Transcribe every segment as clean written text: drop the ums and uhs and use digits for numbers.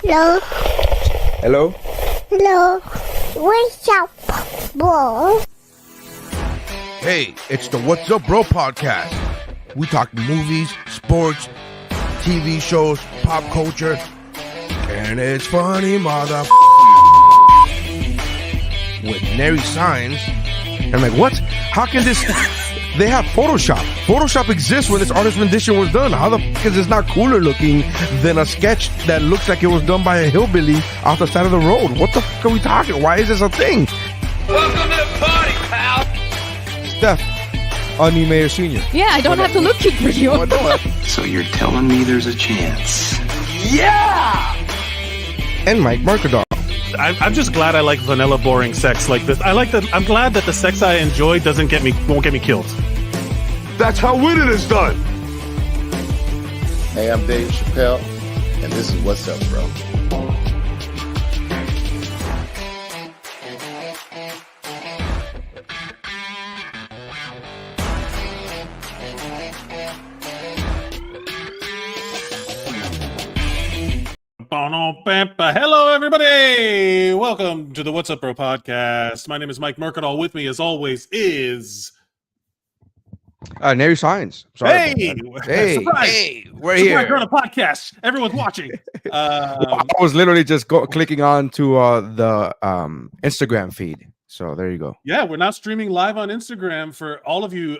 Hello. Hello? Hello. What's up, bro? Hey, it's the What's Up Bro podcast. We talk movies, sports, TV shows, pop culture, and it's funny, mother. With Nery Saenz. I'm like, what? How can this... They have Photoshop. Photoshop exists when this artist rendition was done. How the fuck is this not cooler looking than a sketch that looks like it was done by a hillbilly off the side of the road? What the fuck are we talking? Why is this a thing? Welcome to the party, pal. Steph, Onion Mayor Sr. Yeah, I don't have to look for you. Oh, no. So you're telling me there's a chance? Yeah! And Mike Mercadal. I'm just glad I like vanilla, boring sex like this. I'm glad that the sex I enjoy won't get me killed. That's how winning is done. Hey, I'm Dave Chappelle, and this is What's Up, Bro. Hello, everybody. Welcome to the What's Up, Bro podcast. My name is Mike Mercadal. With me, as always, is Nery Saenz. Hey, surprise! Hey, we're Surprise, here. we're on a podcast. Everyone's watching. I was literally just clicking on to the Instagram feed. So there you go. Yeah, we're now streaming live on Instagram for all of you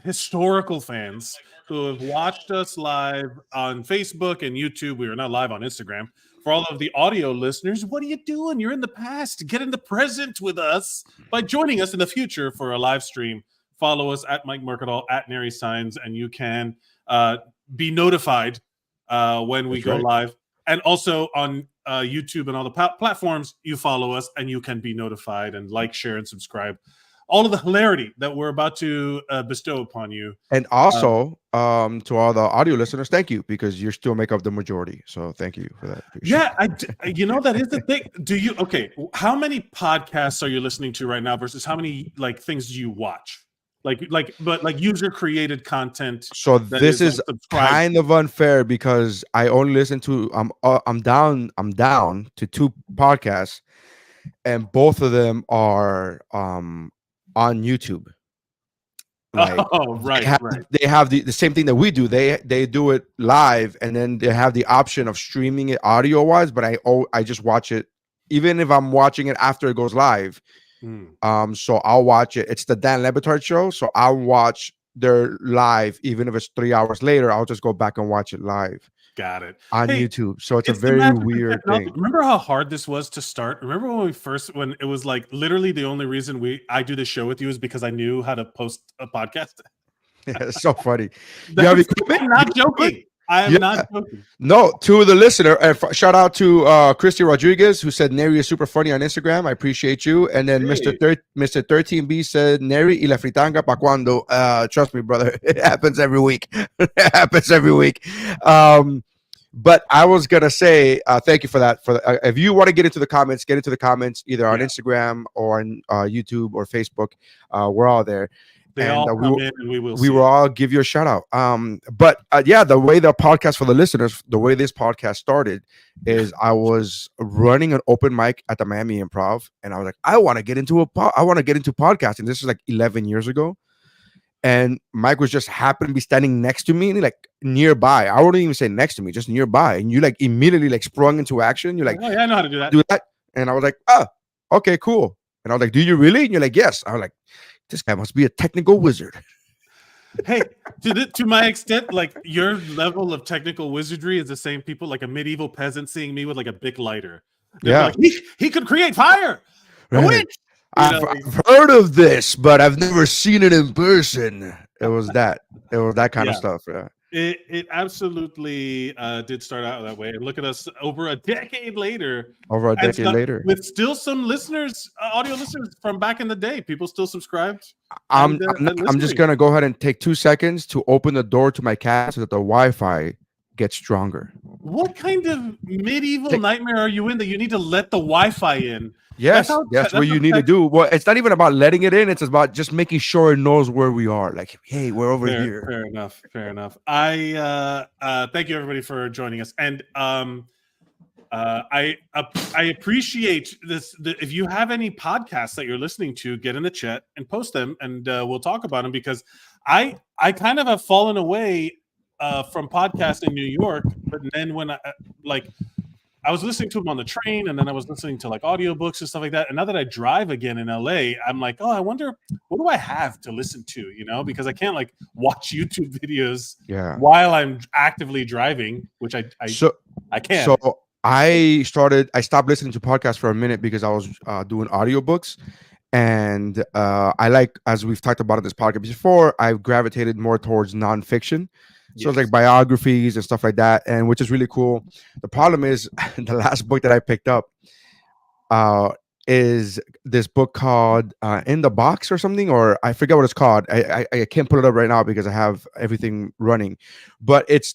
historical fans who have watched us live on Facebook and YouTube. We are now live on Instagram. For all of the audio listeners, what are you doing? You're in the past. Get in the present with us by joining us in the future for a live stream. Follow us at Mike Mercadal, at Nery Saenz, and you can be notified when we go live. And also on YouTube and all the platforms, you follow us and you can be notified and like, share, and subscribe. All of the hilarity that we're about to bestow upon you. And also, to all the audio listeners, thank you, because you still make up the majority. So thank you for that. Yeah, that is the thing. How many podcasts are you listening to right now versus how many things do you watch? Like user created content. So this is kind of unfair because I only listen to I'm down to 2 podcasts, and both of them are on YouTube. Right. They have the same thing that we do. They do it live, and then they have the option of streaming it audio wise. But I just watch it, even if I'm watching it after it goes live. So I'll watch it. It's the Dan Le Batard show, so I'll watch their live, even if it's 3 hours later. I'll just go back and watch it live. Got it. On YouTube. So it's a very weird thing. Remember how hard this was to start? Remember when it was like literally the only reason I do this show with you is because I knew how to post a podcast. Yeah, it's so funny. I'm not joking. I am not joking. No, to the listener, shout out to Christy Rodriguez, who said Nery is super funny on Instagram. I appreciate you. And then Mr. 13B said Nery y la fritanga pa cuando. Trust me, brother, it happens every week. It happens every week. But I was gonna say thank you for that. If you want to get into the comments, either on Instagram or on YouTube or Facebook. We're all there. They all come in and we will all give you a shout out. But the way the podcast, for the listeners, the way this podcast started is I was running an open mic at the Miami Improv, and I was like, I want to get into podcasting. This is like 11 years ago, and Mike was just happened to be standing next to me, like nearby. I wouldn't even say next to me, just nearby, and you immediately sprung into action. You're like, oh yeah, I know how to do that. And I was like, oh, okay, cool. And I was like, do you really? And you're like, yes. I was like, this guy must be a technical wizard. Hey, to my extent, your level of technical wizardry is the same people like a medieval peasant seeing me with a big lighter. They're he could create fire. Right. Witch. I've heard of this, but I've never seen it in person. It was that kind of stuff. Yeah. It absolutely did start out that way. And look at us over a decade later. With still some listeners, audio listeners from back in the day. People still subscribed. I'm just going to go ahead and take 2 seconds to open the door to my cat so that the Wi-Fi gets stronger. What kind of medieval nightmare are you in that you need to let the Wi-Fi in? Yes, that's what you need to do. Well, it's not even about letting it in. It's about just making sure it knows where we are. Like, hey, we're over here. Fair enough. I thank you everybody for joining us. And I appreciate this. If you have any podcasts that you're listening to, get in the chat and post them, and we'll talk about them, because I kind of have fallen away from podcasts in New York. But then when I was listening to them on the train, and then I was listening to like audiobooks and stuff like that. And now that I drive again in LA, I'm like, oh, I wonder, what do I have to listen to? You know, because I can't like watch YouTube videos while I'm actively driving, which I can't. So I stopped listening to podcasts for a minute because I was doing audiobooks. And I like, as we've talked about in this podcast before, I've gravitated more towards nonfiction. So it's like biographies and stuff like that, and which is really cool. The problem is the last book that I picked up is this book called In the Box or something, or I forget what it's called. I can't pull it up right now because I have everything running. But it's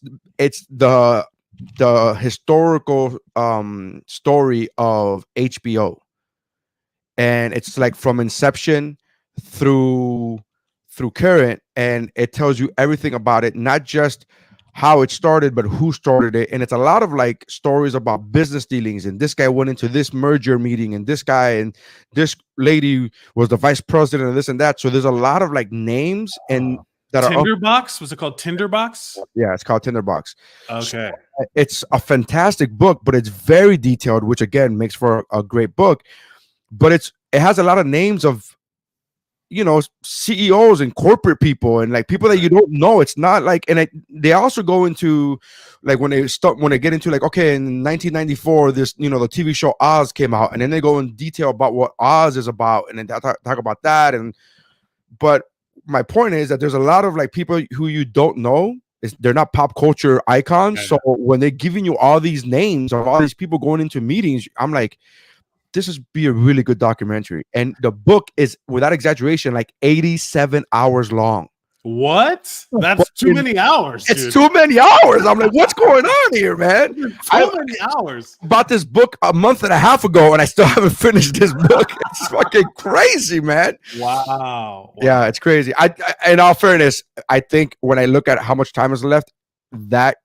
the historical story of HBO. And it's like from inception through current, and it tells you everything about it, not just how it started, but who started it. And it's a lot of like stories about business dealings, and this guy went into this merger meeting, and this guy and this lady was the vice president and this and that. So there's a lot of like names and that Tinderbox? Was it called Tinderbox? Yeah, it's called Tinderbox. Okay. So it's a fantastic book, but it's very detailed, which again makes for a great book. But it has a lot of names of, you know, CEOs and corporate people and like people that you don't know. It's not like, and they also go into like when they get into like, okay, in 1994, this, you know, the TV show Oz came out, and then they go in detail about what Oz is about, and then talk about that. But my point is that there's a lot of like people who you don't know. They're not pop culture icons. So when they're giving you all these names of all these people going into meetings, I'm like, this is be a really good documentary. And the book is, without exaggeration, like 87 hours long. What? That's too many hours. It's too many hours. I'm like, what's going on here, man? Many hours. Bought this book a month and a half ago, and I still haven't finished this book. It's fucking crazy, man. Wow. Yeah, it's crazy. I in all fairness, I think when I look at how much time is left, that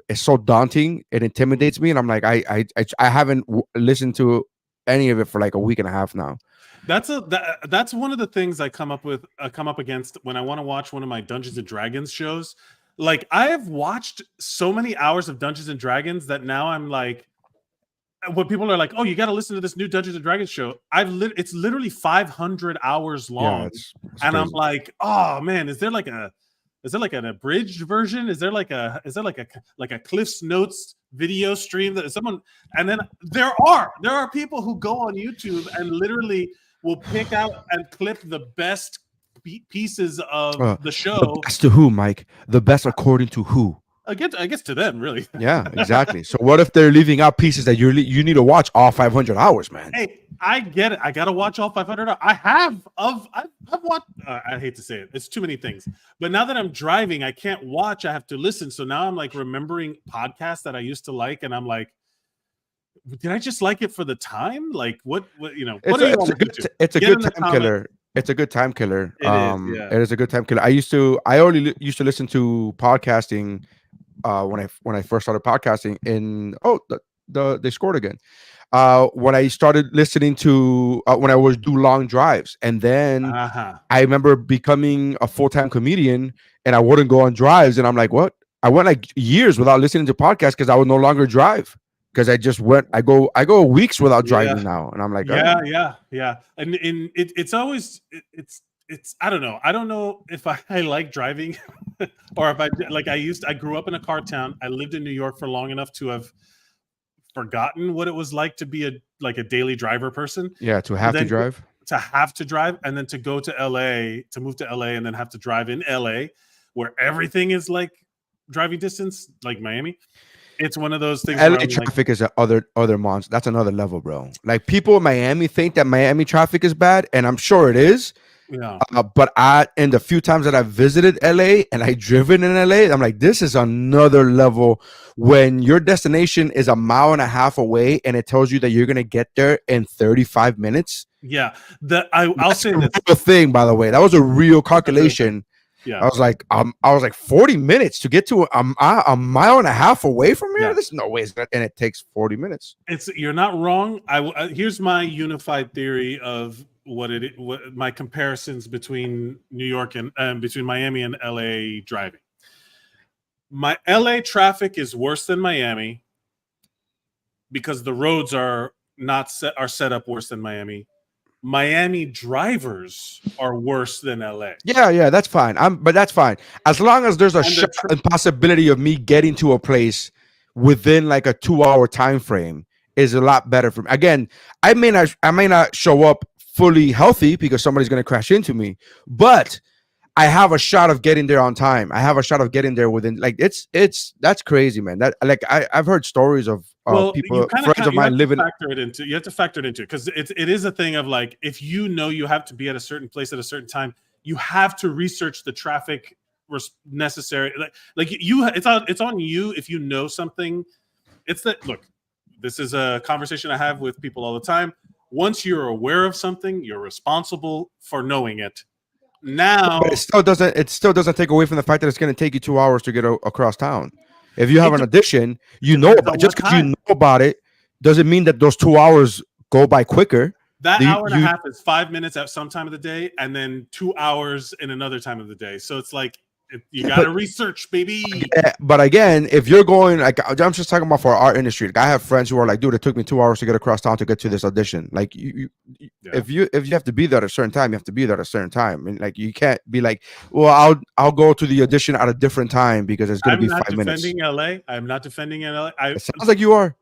it's so daunting. It intimidates me, and I'm like, I haven't listened to any of it for like a week and a half now. That's one of the things I come up against when I want to watch one of my Dungeons and Dragons shows. Like, I have watched so many hours of Dungeons and Dragons that now I'm like, when people are like, "Oh, you got to listen to this new Dungeons and Dragons show," it's literally 500 hours long, it's and crazy. I'm like, "Oh man, is there like an abridged version? Is there like a Cliff's Notes video stream that someone?" And then there are people who go on YouTube and literally will pick out and clip the best pieces of the show. The best to who, Mike? The best according to who? I guess to them, really. Yeah, exactly. So what if they're leaving out pieces that you need to watch all 500 hours, man? Hey, I get it. I gotta watch all 500 hours. I've watched. I hate to say it. It's too many things. But now that I'm driving, I can't watch. I have to listen. So now I'm like remembering podcasts that I used to like, and I'm like, did I just like it for the time? Like what you know? What do you want to do? It's a good time killer. It's a good time killer. It is a good time killer. I only used to listen to podcasting when I first started podcasting. They scored again. When I started listening to when I was do long drives, and then I remember becoming a full-time comedian, and I wouldn't go on drives, and I'm like, what? I went like years without listening to podcasts because I would no longer drive. Because I go weeks without driving now, and I'm like, yeah. And it's always I don't know. I don't know if I like driving, or if I grew up in a car town. I lived in New York for long enough to have forgotten what it was like to be a daily driver person. Yeah, to have to drive, and then to go to LA, to move to LA, and then have to drive in LA, where everything is like driving distance, like Miami. It's one of those things. LA traffic is other monster. That's another level, bro. Like people in Miami think that Miami traffic is bad, and I'm sure it is. Yeah. But in the few times that I've visited LA and I've driven in LA, I'm like, this is another level. When your destination is 1.5 miles away and it tells you that you're gonna get there in 35 minutes. Yeah. I'll say this thing, by the way. That was a real calculation. Yeah. I was like 40 minutes to get to a mile and a half away from here. Yeah. There's no way, and it takes 40 minutes. You're not wrong. Here's my unified theory of what my comparisons between New York and between Miami and LA driving. My LA traffic is worse than Miami because the roads are set up worse than Miami. Miami drivers are worse than LA. Yeah, that's fine. But that's fine as long as there's a possibility of me getting to a place within like a 2-hour time frame is a lot better for me. Again, I may not show up fully healthy because somebody's going to crash into me, but I have a shot of getting there on time. I have a shot of getting there within that's crazy, man. That like I've heard stories of people, friends of mine living. You have to factor it into because it is a thing of like if you have to be at a certain place at a certain time, you have to research the traffic necessary. It's on you if you know something. It's that look. This is a conversation I have with people all the time. Once you're aware of something, you're responsible for knowing it. Now, but it still doesn't take away from the fact that it's going to take you 2 hours to get across town. If you have an addition, just because you know about it doesn't mean that those 2 hours go by quicker. That hour and a half is 5 minutes at some time of the day, and then 2 hours in another time of the day. So it's like you got to research, baby. But again, if you're going like I'm just talking about for our industry, like I have friends who are like, dude, it took me 2 hours to get across town to get to this audition. Like if you have to be there at a certain time, you have to be there at a certain time. And like you can't be like, well, I'll go to the audition at a different time because it's going to be 5 minutes. I'm not defending LA. It sounds like you are.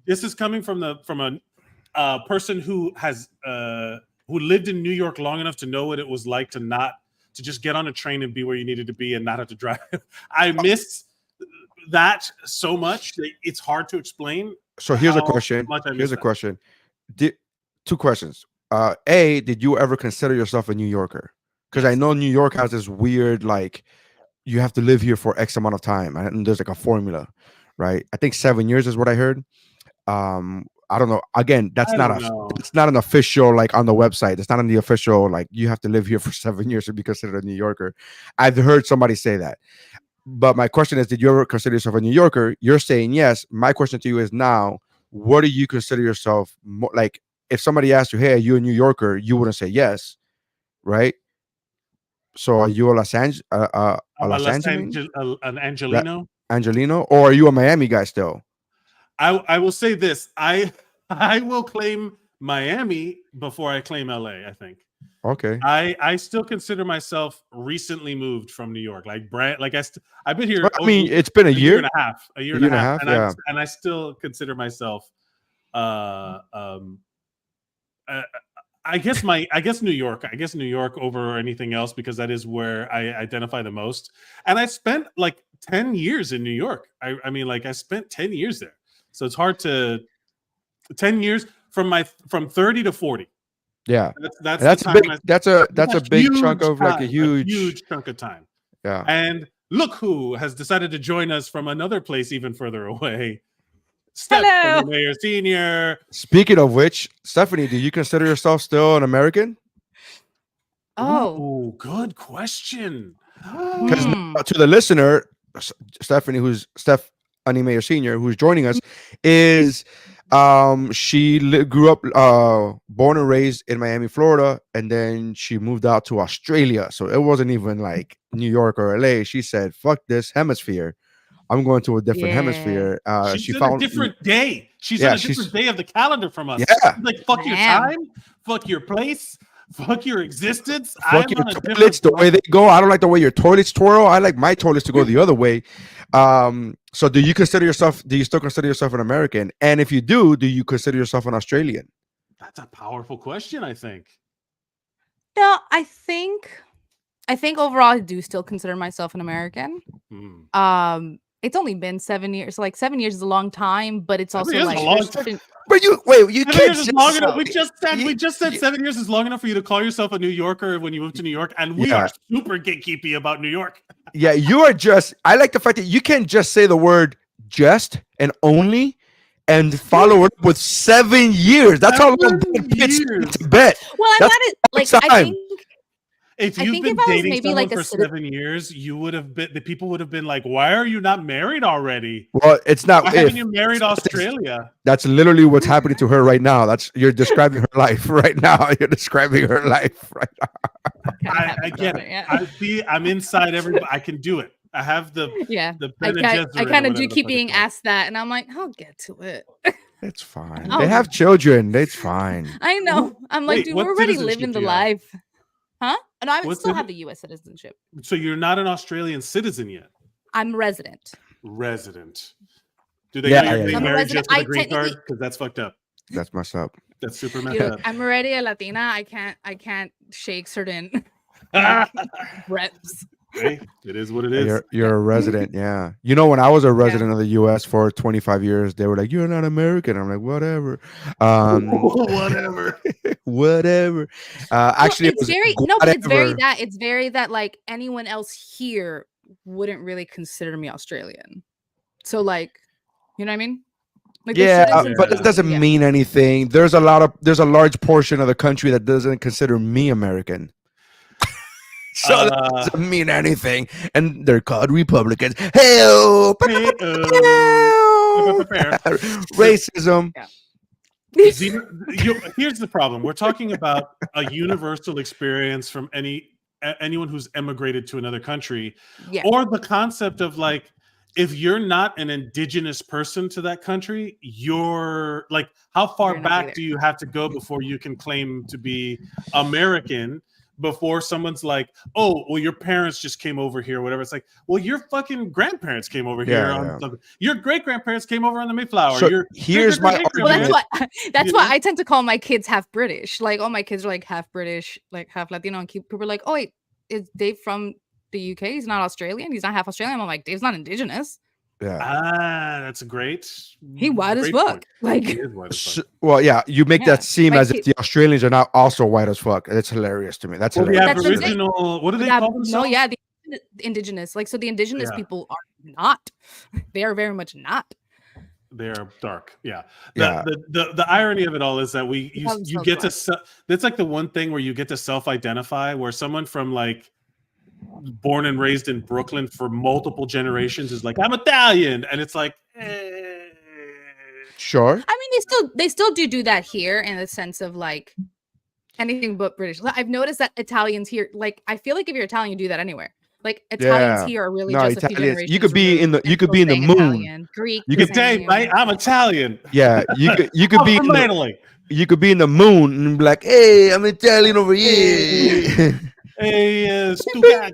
This is coming from a person who has who lived in New York long enough to know what it was like to just get on a train and be where you needed to be and not have to drive. I miss that so much. It's hard to explain. So here's a question. Two questions. A, did you ever consider yourself a New Yorker? Because I know New York has this weird, like, you have to live here for X amount of time. And there's like a formula, right? I think 7 years is what I heard. I don't know. Again, that's not an official like on the website. It's not on the official like you have to live here for 7 years to be considered a New Yorker. I've heard somebody say that. But my question is, did you ever consider yourself a New Yorker? You're saying yes. My question to you is now, what do you consider yourself like? If somebody asked you, "Hey, are you a New Yorker?" You wouldn't say yes, right? So are you a Los Angeles? An Angelino? Angelino, or are you a Miami guy still? I will say this. I will claim Miami before I claim LA, I think. Okay. I still consider myself recently moved from New York. Like I've been here. Well, I mean, it's been a year and a half. A year and a half. And I still consider myself I guess New York. I guess New York over anything else because that is where I identify the most. And I spent like 10 years in New York. I mean, like I spent 10 years there. So it's hard to 10 years from 30 to 40. Yeah, that's a big chunk of like a huge chunk of time. Yeah. And look who has decided to join us from another place even further away. Stephanie Mayer Sr. Speaking of which, Stephanie, do you consider yourself still an American? Oh, good question. Because to the listener, Stephanie, who's Stephanie Mayer Sr., who's joining us, is she grew up born and raised in Miami, Florida, and then she moved out to Australia. So it wasn't even like New York or LA. She said, "Fuck this hemisphere. I'm going to a different hemisphere." She found a different day. She's on a different day of the calendar from us. Yeah. She's like, fuck your time, fuck your place, fuck your existence. Fuck your toilets, the way they go. I don't like the way your toilets twirl. I like my toilets to go the other way. So do you still consider yourself an American? And if you do you consider yourself an Australian? That's a powerful question, I think. No, I think overall I do still consider myself an American. It's only been 7 years. So like 7 years is a long time, but it's also like but you can't just long enough. We just said 7 years is long enough for you to call yourself a New Yorker when you move to New York, and we are super gatekeepy about New York. Yeah, you are just. I like the fact that you can't just say the word "just" and "only" and follow it with 7 years. That's how long it gets to bet. Well, I think If I you've think been if I was dating maybe someone like a for 7 years, you would have been. The people would have been like, "Why are you not married already? Well, it's not Why if. haven't you married Australia?" That's literally what's happening to her right now. You're describing her life right now. You're describing her life right now. Kinda I happened get already, it. yeah. I'm inside everybody. I can do it. I have the Yeah. the I Bene kind Gesserit or of whatever do the keep fuck it's being called. asked that, and I'm like, I'll get to it. It's fine. Oh. They have children. It's fine. I know. I'm like, Wait, dude, what we're already citizenship living do the you have? life. Huh? No, I What still citi- have the U.S. citizenship. So you're not an Australian citizen yet. I'm resident. Resident. Do they Yeah, got your yeah, name yeah. I'm a married resident. just for the I green technically, card? Because that's fucked up. That's messed up. That's super messed dude, up. I'm already a Latina. I can't shake certain reps. Hey, it is what it is. You're a resident, yeah. You know, when I was a resident of the U.S. for 25 years, they were like, "You're not American." I'm like, "Whatever, Whatever. whatever." Actually, it It's was very no, but it's very whatever. it's very that like anyone else here wouldn't really consider me Australian. So like, you know what I mean? Like there's Yeah, certain but it sensibilities, doesn't yeah. mean anything. There's a large portion of the country that doesn't consider me American. So that doesn't mean anything, and they're called Republicans. Hell, racism. Yeah. Here's the problem. We're talking about a universal experience from anyone who's emigrated to another country, Yeah. or the concept of like, if you're not an indigenous person to that country, you're like, how far You're not back either. do you have to go before you can claim to be American? Before someone's like, "Oh, well, your parents just came over here," or whatever. It's like, well, your fucking grandparents came over here. Yeah. Your great grandparents came over on the Mayflower. So Your here's my Well, that's argument. that's You why know? I tend to call my kids half British. Like all my kids are like half British, like half Latino, and people are like, "Oh wait, is Dave from the UK? He's not Australian. He's not half Australian." I'm like, Dave's not indigenous. Yeah. That's a great. He white as great fuck. point. Like He is white as fuck. Well, yeah, you make Yeah, that seem my as if kid- the Australians are not also white as fuck. That's hilarious to me. That's Well, the hilarious. That's what I'm saying. Aboriginal. What do they yeah, call no, themselves? yeah, the indigenous. Like so, the indigenous Yeah. people are not. They are very much not. They're dark. Yeah. Yeah. The irony of it all is that you themselves get black. to. That's like the one thing where you get to self-identify, where someone from like born and raised in Brooklyn for multiple generations is like, I'm Italian, and it's like, Sure. I mean, they still do that here in the sense of like anything but British. Like, I've noticed that Italians here, like I feel like if you're Italian, you do that anywhere. Like Italians Yeah. here are really No, just a few Italians- generations. you could be in the- removed you could and be in the still moon. saying Italian, Greek. You good could- day, same. mate. I'm Italian. Yeah, you could be I'm in from the, Italy. you could be in the moon and be like, "Hey, I'm Italian over here." Hey, Stugat.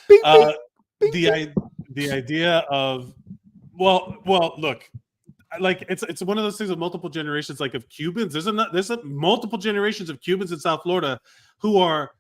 Bing, bing, The idea of well, look, like it's one of those things of multiple generations, like of Cubans. There's multiple generations of Cubans in South Florida who are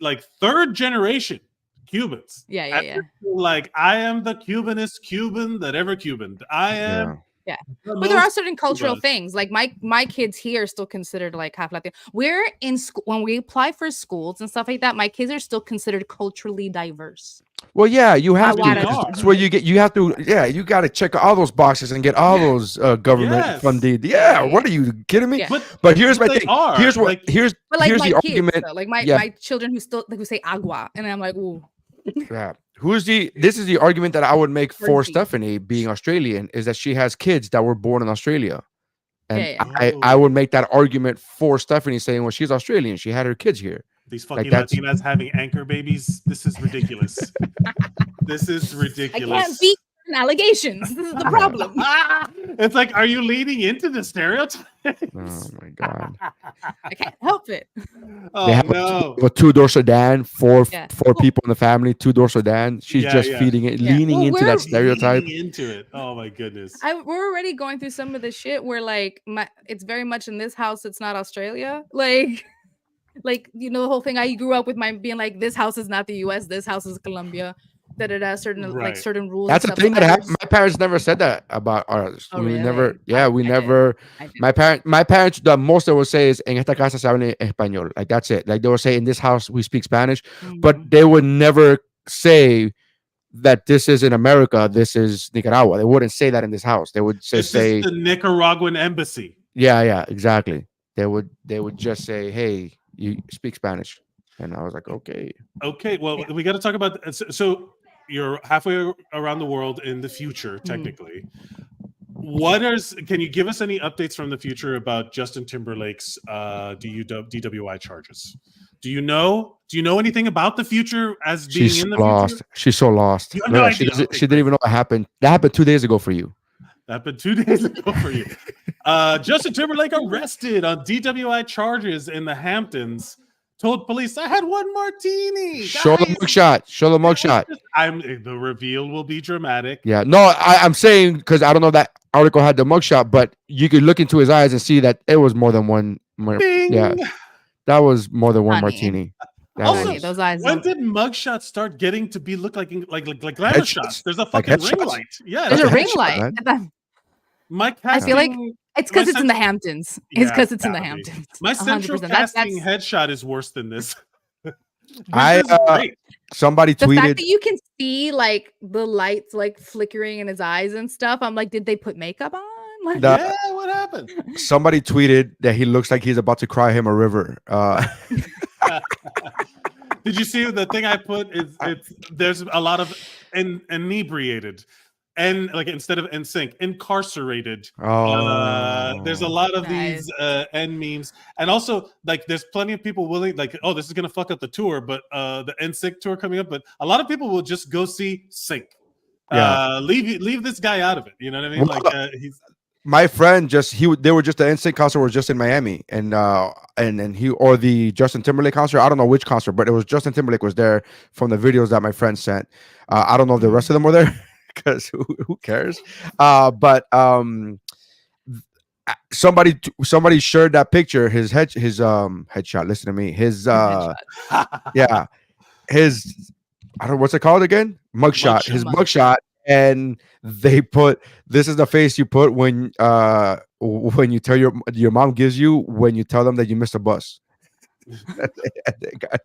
like third generation Cubans. Yeah. And like, I am the Cubanest Cuban that ever Cubaned. I am. Yeah. the But there are most certain cultural Cuban. things. Like my kids here are still considered like half Latino. We're in school when we apply for schools and stuff like that. My kids are still considered culturally diverse. Well, yeah, you have to. why because not? That's where you have to. Yeah, you got to check all those boxes and get all those government Yes. funded. Yeah. Yeah, what are you kidding me? Yeah. But here's my they thing. are, Here's what. like- Here's But like here's my the kids, argument. though, like my Yeah. my children who say agua, and I'm like, ooh. Yeah. This is the argument that I would make for Crazy. Stephanie being Australian is that she has kids that were born in Australia. And Yeah. I would make that argument for Stephanie saying, well, she's Australian. She had her kids here. These fucking that's- Latinas having anchor babies. This is ridiculous. This is I ridiculous. can't beat allegations. This is the problem. It's like, are you leading into the stereotype? Oh my God. I can't help it. Oh They have no. a two-door sedan, four Yeah. people in the family, two-door sedan. She's Yeah, just yeah. feeding it, Yeah. leaning Well, into we're that stereotype. Leaning into it. Oh my goodness. We're already going through some of the shit where like it's very much in this house. It's not Australia. Like you know the whole thing. I grew up with my being like, this house is not the U.S. This house is Colombia. Certain Right. like certain rules. That's and the stuff. thing that I happened. was- My parents never said that about ours. Oh, we really? never. Yeah, we I did. never. I did. My parents. The most they will say is "En esta casa se habla español." Like that's it. Like they will say, "In this house we speak Spanish," but Mhm. they would never say that this is in America. This is Nicaragua. They wouldn't say that in this house. They would just This say, is the Nicaraguan embassy. "Yeah, exactly." They would just say, "Hey, you speak Spanish." And I was like, okay. Okay, well, we got to talk about. So you're halfway around the world in the future, technically. Can you give us any updates from the future about Justin Timberlake's DWI charges? Do you know anything about the future as being She's in the lost. future? She's so lost. You have no idea. She didn't even know what happened. That happened 2 days ago for you. That happened 2 days ago for you. Justin Timberlake arrested on DWI charges in the Hamptons. Told police, I had one martini. Show the mugshot. Show the mugshot. The reveal will be dramatic. Yeah. No, I'm saying because I don't know if that article had the mugshot, but you could look into his eyes and see that it was more than one. Bing. Yeah. That was more than one Honey. martini. That Also, was- those eyes. when did mugshots start getting to be look like glamour shots? There's a fucking ring headshots. light. Yeah, There's a That's ring headshot, light. my I feel like casting- it's because my it's in the central- Hamptons. Yeah, It's because it's in the gotta be. Hamptons. My central 100%. casting headshot is worse than this. I, This is great. somebody The fact tweeted. that you can see like the lights like flickering in his eyes and stuff. I'm like, did they put makeup on? Like, The- Yeah, what happened? Somebody tweeted that he looks like he's about to cry him a river. Did you see the thing I put? There's a lot of inebriated, and like instead of NSYNC, incarcerated. There's a lot of these end memes, and also like there's plenty of people willing, like, oh, this is gonna fuck up the tour, but the NSYNC tour coming up, but a lot of people will just go see Sync. Yeah. Leave this guy out of it. You know what I mean? Well, Like he's My friend they were just the NSYNC concert was just in Miami, and he or the Justin Timberlake concert. I don't know which concert, but it was Justin Timberlake was there from the videos that my friend sent. I don't know if the rest of them were there because who cares? But somebody shared that picture. His headshot. Listen to me. His yeah, his I don't know what's it called again? Mugshot. His mugshot. And they put, this is the face you put when you tell your mom gives you when you tell them that you missed a bus.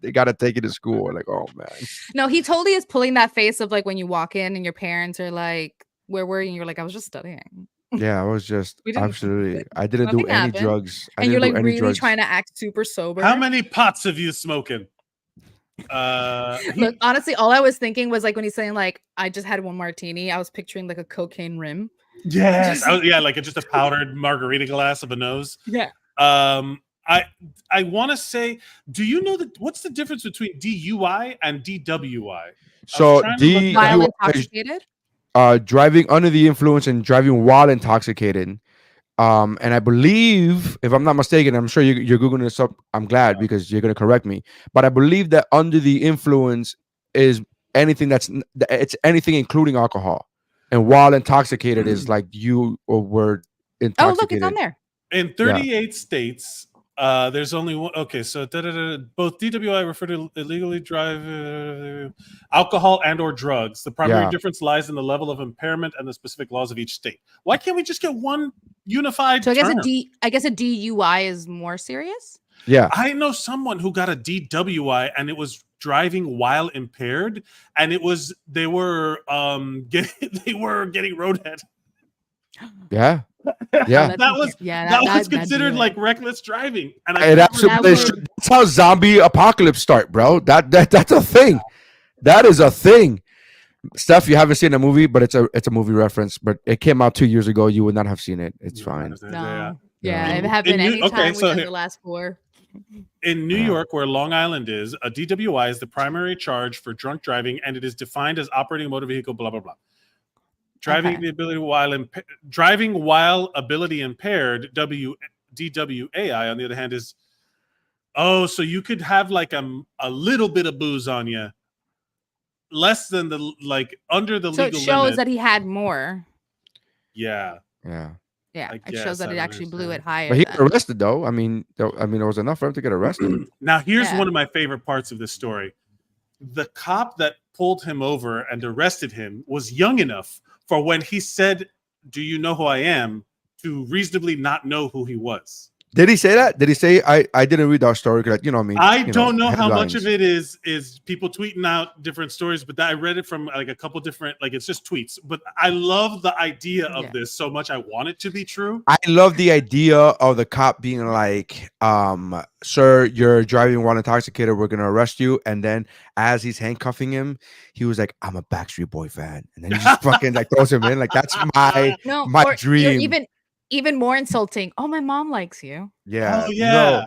they got to take you to school. Like, oh man. No, he totally is pulling that face of like when you walk in and your parents are like, "Where were you?" And you're like, "I was just studying." Yeah, I was just We didn't- absolutely. I didn't do Nothing any happened. drugs. I And you're didn't like do any really drugs. trying to act super sober. How many pots have you smoking? Look, honestly, all I was thinking was like when he's saying like I just had one martini, I was picturing like a cocaine rim. Yes, like just a powdered margarita glass of a nose. Yeah. I want to say, do you know what's the difference between DUI and DWI? So While DUI intoxicated. driving under the influence and driving while intoxicated. And I believe, if I'm not mistaken, I'm sure you're googling this up. I'm glad because you're going to correct me. But I believe that under the influence is anything it's anything including alcohol, and while intoxicated is like you were intoxicated. Oh, look, it's on there. In 38 states, there's only one. Okay, so both DWI refer to illegally drive alcohol and or drugs. The primary difference lies in the level of impairment and the specific laws of each state. Why can't we just get one unified So I term? guess a DUI is more serious. Yeah, I know someone who got a DWI and it was driving while impaired, and they were getting roadhead. yeah. That's That was that'd considered do it. like reckless driving, and It absolutely that's how zombie apocalypse start, bro. That's a thing. That is a thing. Stuff you haven't seen a movie, but it's a movie reference. But it came out 2 years ago. You would not have seen it. It's fine. No. Yeah. Yeah, it happened anytime okay, so within here- the last 4. In New York, where Long Island is, a DWI is the primary charge for drunk driving, and it is defined as operating a motor vehicle. Blah blah blah. Driving while ability impaired. DWAI, on the other hand, is so you could have like a little bit of booze on you, less than under the So legal it shows limit. that he had more. Yeah. Yeah, I it guess, shows that I it don't actually blew it understand. higher. But he then. got arrested though. I mean, there was enough for him to get arrested. Now, here's Yeah. one of my favorite parts of this story. The cop that pulled him over and arrested him was young enough for when he said, "Do you know who I am?" to reasonably not know who he was. Did he say that? Did he say I didn't read our story? Like, I mean, I don't know how much of headlines. it is people tweeting out different stories, but I read it from like a couple different, like it's just tweets. But I love the idea of this so much. I want it to be true. I love the idea of the cop being like, sir, you're driving while intoxicated. We're gonna arrest you. And then as he's handcuffing him, he was like, I'm a Backstreet Boy fan. And then he just fucking like throws him in. Like, that's my dream. Even more insulting. Oh, my mom likes you. Yeah. Oh, yeah.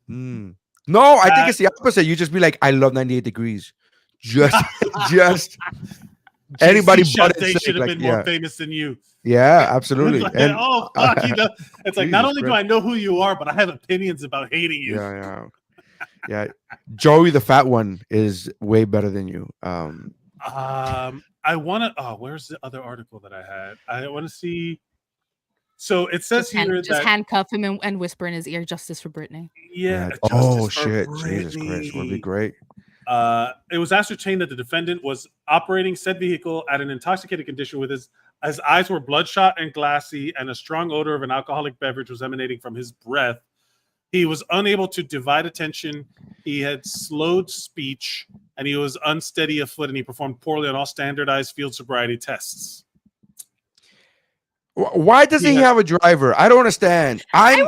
No, I think it's the opposite. You just be like, I love 98 Degrees. Just anybody but they should have been more famous than you. Yeah, absolutely. Like, and, oh fuck, it's like not only Christ. do I know who you are, but I have opinions about hating you. Yeah. Joey the fat one is way better than you. I want to. Oh, where's the other article that I had? I want to see. So it says just handcuff him and whisper in his ear, "Justice for Brittany." Yeah. Oh shit! Jesus Christ, would be great. It was ascertained that the defendant was operating said vehicle at an intoxicated condition with his eyes were bloodshot and glassy, and a strong odor of an alcoholic beverage was emanating from his breath. He was unable to divide attention. He had slowed speech, and he was unsteady of foot, and he performed poorly on all standardized field sobriety tests. Why doesn't he have a driver? I don't understand. I'm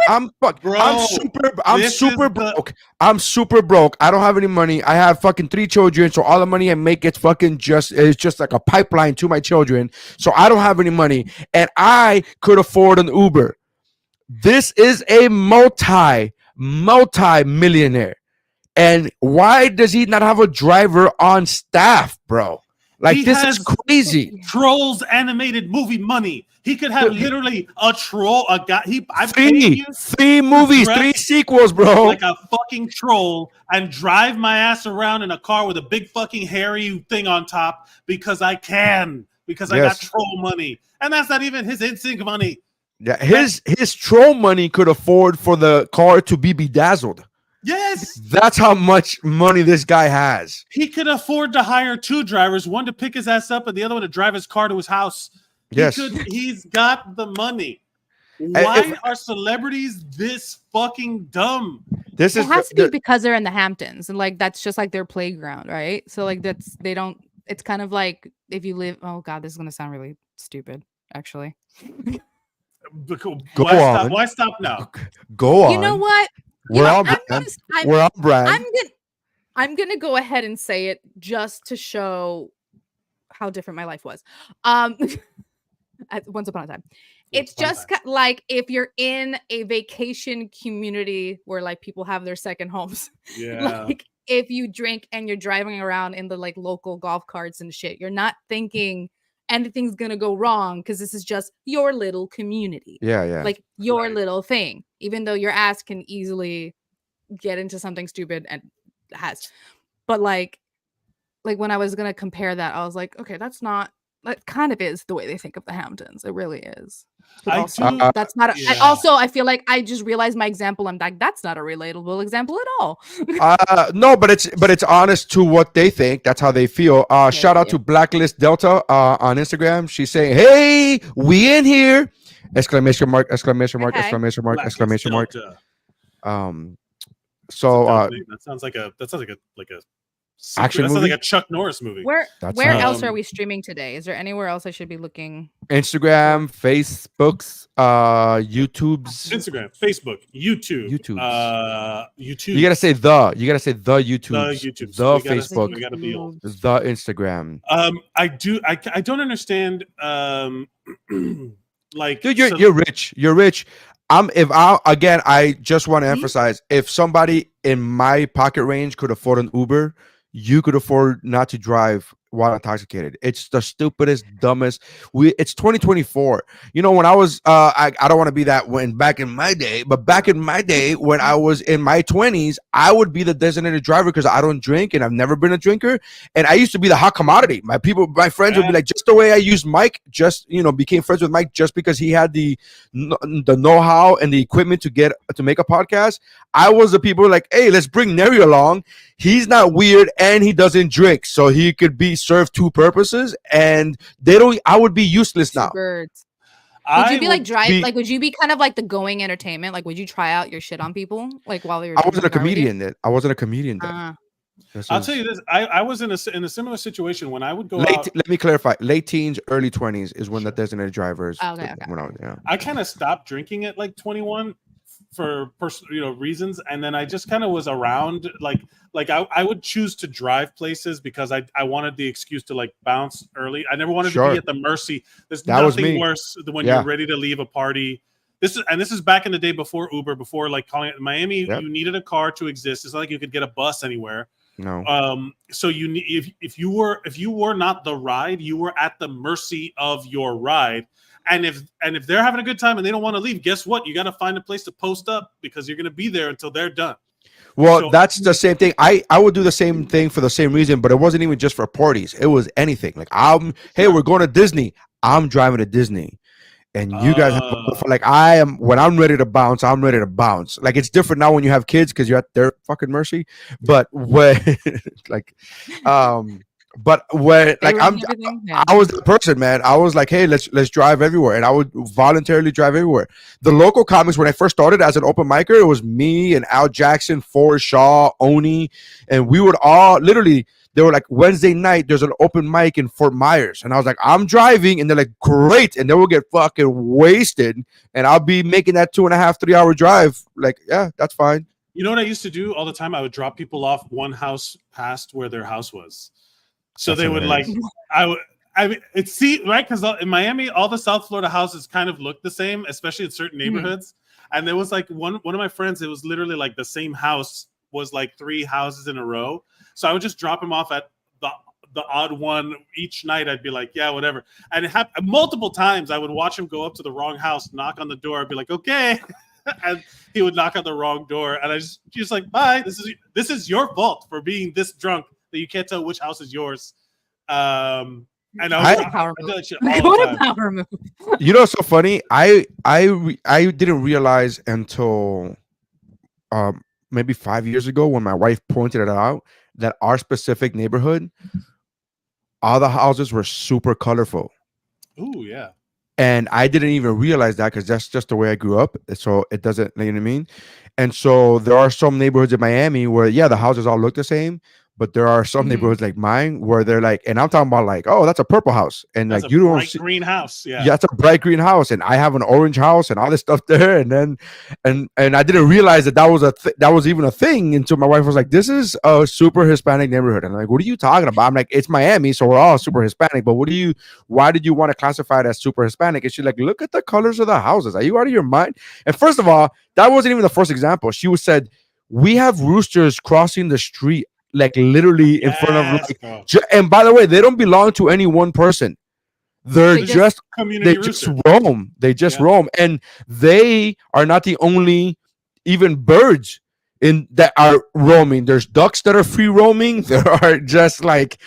super broke. I'm super broke. I don't have any money. I have fucking 3 children, so all the money I make it's just like a pipeline to my children. So I don't have any money, and I could afford an Uber. This is a multi-millionaire, and why does he not have a driver on staff, bro? Like, this is crazy. Trolls animated movie money. He could have literally a troll, a guy. Three movies, 3 sequels, bro. Like a fucking troll, and drive my ass around in a car with a big fucking hairy thing on top because I can, because I got troll money, and that's not even his NSYNC money. Yeah, his troll money could afford for the car to be bedazzled. Yes, that's how much money this guy has. He could afford to hire 2 drivers, one to pick his ass up and the other one to drive his car to his house. He's got the money. Why are celebrities this fucking dumb? It has to be because they're in the Hamptons, and like that's just like their playground, right? So like it's kind of like if you live. Oh god, this is gonna sound really stupid, actually. Why stop now? Go on. You know what? I'm gonna go ahead and say it just to show how different my life was. Once upon a time. It's just like if you're in a vacation community where like people have their second homes. Yeah. Like if you drink and you're driving around in the like local golf carts and shit, you're not thinking anything's gonna go wrong because this is just your little community. Yeah. Like your little thing, even though your ass can easily get into something stupid and has. But like when I was gonna compare that, I was like, okay, that kind of is the way they think of the Hamptons. It really is. But also, that's not. And also, I feel like I just realized my example. I'm like, that's not a relatable example at all. No, but it's honest to what they think. That's how they feel. Shout out to Blacklist Delta on Instagram. She's saying, "Hey, we in here!" Exclamation mark! Exclamation mark! Exclamation mark! Exclamation mark! So that sounds like a action movie? Like a Chuck Norris movie. Where else are we streaming today? Is there anywhere else I should be looking? Instagram, Facebook's, YouTube's. Instagram, Facebook, YouTube. YouTube. You gotta say the YouTube. The Facebook. We gotta be old. The Instagram. I don't understand. Like, dude, you're rich. You're rich. I just want to emphasize, if somebody in my pocket range could afford an Uber, you could afford not to drive while intoxicated. It's the stupidest, dumbest. It's 2024. You know, when I was I don't want to be that back in my day, but back in my day when I was in my 20s, I would be the designated driver because I don't drink and I've never been a drinker. And I used to be the hot commodity. My friends would be like, just the way I used Mike, became friends with Mike just because he had the know-how and the equipment to make a podcast. I was the people like, hey, let's bring Nery along. He's not weird and he doesn't drink, so he could be served 2 purposes. And I would be useless now. Birds. Would you be like be- Like, would you be kind of like the going entertainment? Like, would you try out your shit on people like while you're? I wasn't a comedian then. I wasn't a comedian then. I'll tell you this. I was in a similar situation when I would go out. Let me clarify. Late teens, early 20s is when the designated drivers. Okay. I kind of stopped drinking at like 21 for personal, reasons, and then I just kind of was around. Like I would choose to drive places because I wanted the excuse to like bounce early. I never wanted to be at the mercy. There's nothing worse than when you're ready to leave a party. This is back in the day before Uber, before like calling it in Miami. You needed a car to exist. It's not like you could get a bus anywhere. No. So you need if you were not the ride, you were at the mercy of your ride. And if they're having a good time and they don't want to leave, guess what? You got to find a place to post up because you're going to be there until they're done. Well, that's the same thing. I would do the same thing for the same reason, but it wasn't even just for parties. It was anything. Like hey, we're going to Disney. I'm driving to Disney. And you guys have, like when I'm ready to bounce, I'm ready to bounce. Like it's different now when you have kids because you're at their fucking mercy. But when but when like I was the person, man. I was like, hey, let's drive everywhere, and I would voluntarily drive everywhere. The local comics when I first started as an open micer, it was me and Al Jackson, Forrest Shaw, Oni, and we would all literally. They were like, Wednesday night, there's an open mic in Fort Myers. And I was like, I'm driving. And they're like, great. And then we'll get fucking wasted. And I'll be making that 2.5, 3 hour drive. Like, yeah, that's fine. You know what I used to do all the time? I would drop people off one house past where their house was. So that's they would like, right? Because in Miami, all the South Florida houses kind of look the same, especially in certain neighborhoods. And there was like one of my friends, it was literally like the same house was like 3 houses in a row. So I would just drop him off at the odd one each night. I'd be like, yeah, whatever. And it happened multiple times. I would watch him go up to the wrong house, knock on the door. I'd be like, okay. And he would knock on the wrong door. And I just like, bye. This is your fault for being this drunk that you can't tell which house is yours. And I do that shit all the time. Power move. You know, so funny. I didn't realize until maybe 5 years ago when my wife pointed it out that our specific neighborhood, all the houses were super colorful. Ooh, yeah. And I didn't even realize that because that's just the way I grew up. So it doesn't, you know what I mean? And so there are some neighborhoods in Miami where, yeah, the houses all look the same. But there are some neighborhoods like mine where they're like, and I'm talking about like, oh, that's a purple house, and that's like you don't see green house, yeah, it's a bright green house, and I have an orange house and all this stuff there, and then and I didn't realize that was that was even a thing until my wife was like, this is a super Hispanic neighborhood, and I'm like, what are you talking about? I'm like, it's Miami, so we're all super Hispanic, but why did you want to classify it as super Hispanic? And she's like, look at the colors of the houses. Are you out of your mind? And first of all, that wasn't even the first example. She said, we have roosters crossing the street. Like literally in front of like, and by the way, they don't belong to any one person. They just roam. They just roam, and they are not the only even birds in that are roaming. There's ducks that are free roaming. There are just like,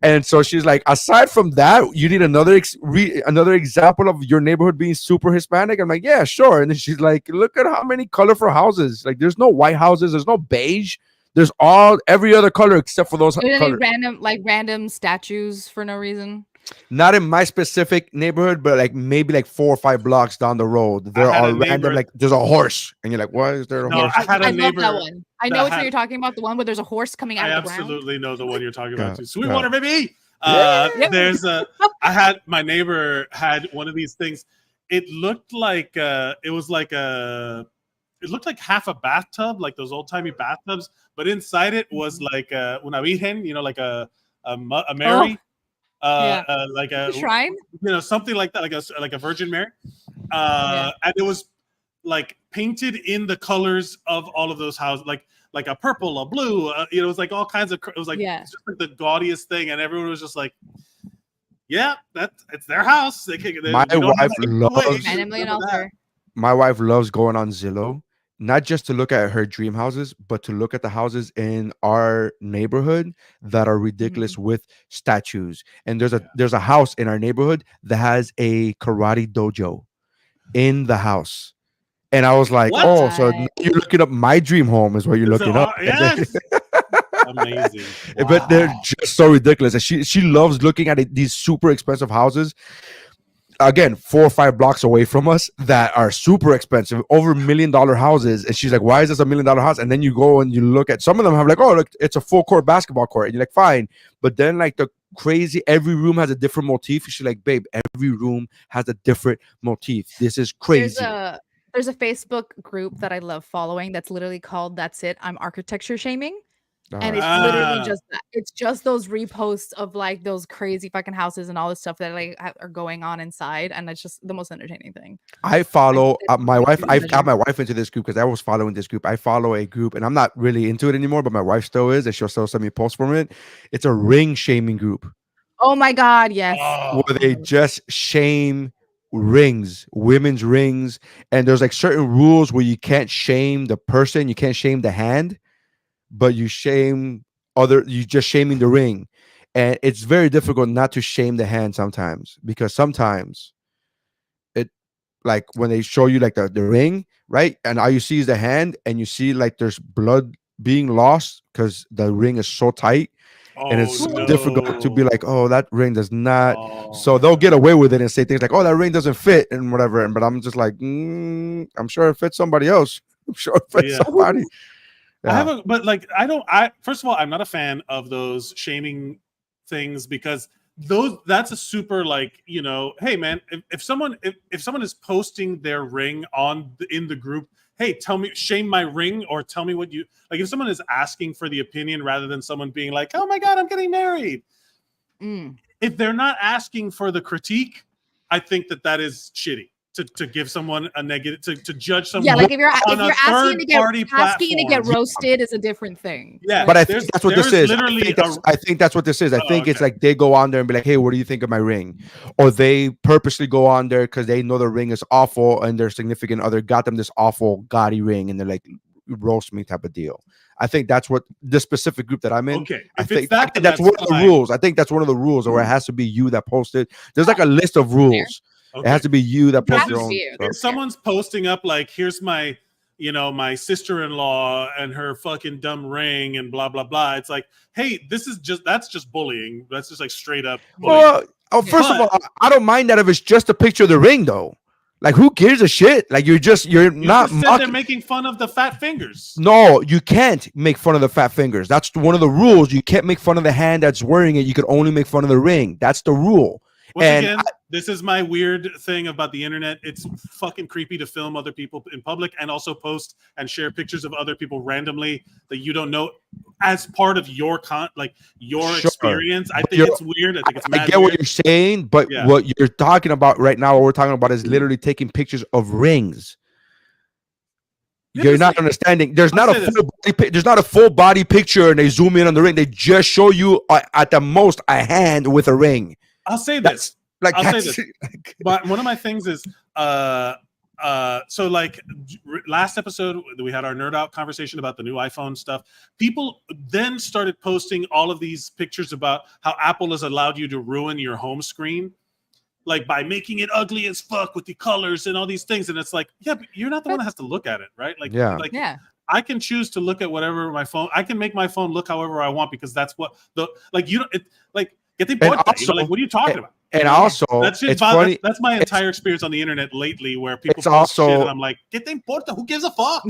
and so she's like, aside from that, you need another example of your neighborhood being super Hispanic. I'm like, yeah, sure. And then she's like, look at how many colorful houses. Like, there's no white houses. There's no beige. There's every other color except for those colors. Random statues for no reason. Not in my specific neighborhood, but like maybe like 4 or 5 blocks down the road, there are random. Like there's a horse, and you're like, "Why is there a horse?" I love that one. I know which one you're talking about. The one where there's a horse coming out of the ground. I absolutely know the one you're talking about too. Sweetwater, baby. My neighbor had one of these things. It looked like it looked like half a bathtub, like those old timey bathtubs, but inside it was like una virgen, like a Mary, like a shrine, something like that, like a Virgin Mary, and it was like painted in the colors of all of those houses, like a purple, a blue, it was like all kinds of. It was like it's just like the gaudiest thing, and everyone was just like, "Yeah, it's their house." My wife loves going on Zillow. Not just to look at her dream houses, but to look at the houses in our neighborhood that are ridiculous with statues. And there's a house in our neighborhood that has a karate dojo in the house. And I was like, what? So you're looking up my dream home is what you're looking up. Yes. Amazing. Wow. But they're just so ridiculous. And she loves looking at these super expensive houses. again 4 or 5 blocks away from us that are super expensive, over $1 million houses. And she's like, why is this $1 million house? And then you go and you look at some of them have like, oh look, it's a full court basketball court, and you're like, fine. But then like the crazy, every room has a different motif. She's like, babe, every room has a different motif. This is crazy. There's a Facebook group that I love following that's literally called "That's It, I'm Architecture Shaming." And it's literally just that. It's just those reposts of like those crazy fucking houses and all this stuff that like are going on inside, and it's just the most entertaining thing. I follow my wife. I've got my wife into this group because I was following this group. I follow a group, and I'm not really into it anymore, but my wife still is, and she'll still send me posts from it. It's a ring shaming group. Oh my god, yes. Where they just shame rings, women's rings, and there's like certain rules where you can't shame the person, you can't shame the hand, but you just shaming the ring. And it's very difficult not to shame the hand sometimes, because sometimes it, like when they show you like the ring, right, and all you see is the hand, and you see like there's blood being lost because the ring is so tight. And it's difficult to be like, oh, that ring does not. So they'll get away with it and say things like, oh, that ring doesn't fit and whatever. But I'm just like, I'm sure it fits somebody else. I'm sure it fits somebody. Yeah. First of all, I'm not a fan of those shaming things, because that's a super like, hey man, if someone is posting their ring in the group, hey, shame my ring, or tell me what you like. If someone is asking for the opinion rather than someone being like, oh my god, I'm getting married. If they're not asking for the critique, I think that is shitty. To give someone a negative, to judge someone. Yeah, like if you're asking to get roasted is a different thing. Yeah, but I think that's what this is. I think that's what this is. I think it's like they go on there and be like, hey, what do you think of my ring? Or they purposely go on there because they know the ring is awful and their significant other got them this awful gaudy ring, and they're like, roast me type of deal. I think that's what the specific group that I'm in. Okay, I think that's one of the rules. I think that's one of the rules, or it has to be you that posted. There's like a list of rules. Okay. It has to be you that posts your own. If someone's posting up like, here's my, my sister-in-law and her fucking dumb ring and blah blah blah. It's like, hey, that's just bullying. That's just like straight up bullying. Well, first of all, I don't mind that if it's just a picture of the ring though. Like, who gives a shit? Like, you're not. They're making fun of the fat fingers. No, you can't make fun of the fat fingers. That's one of the rules. You can't make fun of the hand that's wearing it. You can only make fun of the ring. That's the rule. This is my weird thing about the internet. It's fucking creepy to film other people in public and also post and share pictures of other people randomly that you don't know as part of your experience. I think it's weird. I think it's mad. I get what you're saying, but what you're talking about right now, what we're talking about is literally taking pictures of rings. You're not understanding. There's not a full body picture and they zoom in on the ring. They just show you at the most a hand with a ring. I'll say this. But one of my things is, so like last episode we had our nerd out conversation about the new iPhone stuff. People then started posting all of these pictures about how Apple has allowed you to ruin your home screen, like by making it ugly as fuck with the colors and all these things. And it's like, yeah, but you're not the one that has to look at it, right? Like, I can choose to look at whatever my phone. I can make my phone look however I want, because that's what get the point. Like, what are you talking about? And also, funny. That's my entire experience on the internet lately, where people post shit and I'm like, get the importa. Who gives a fuck?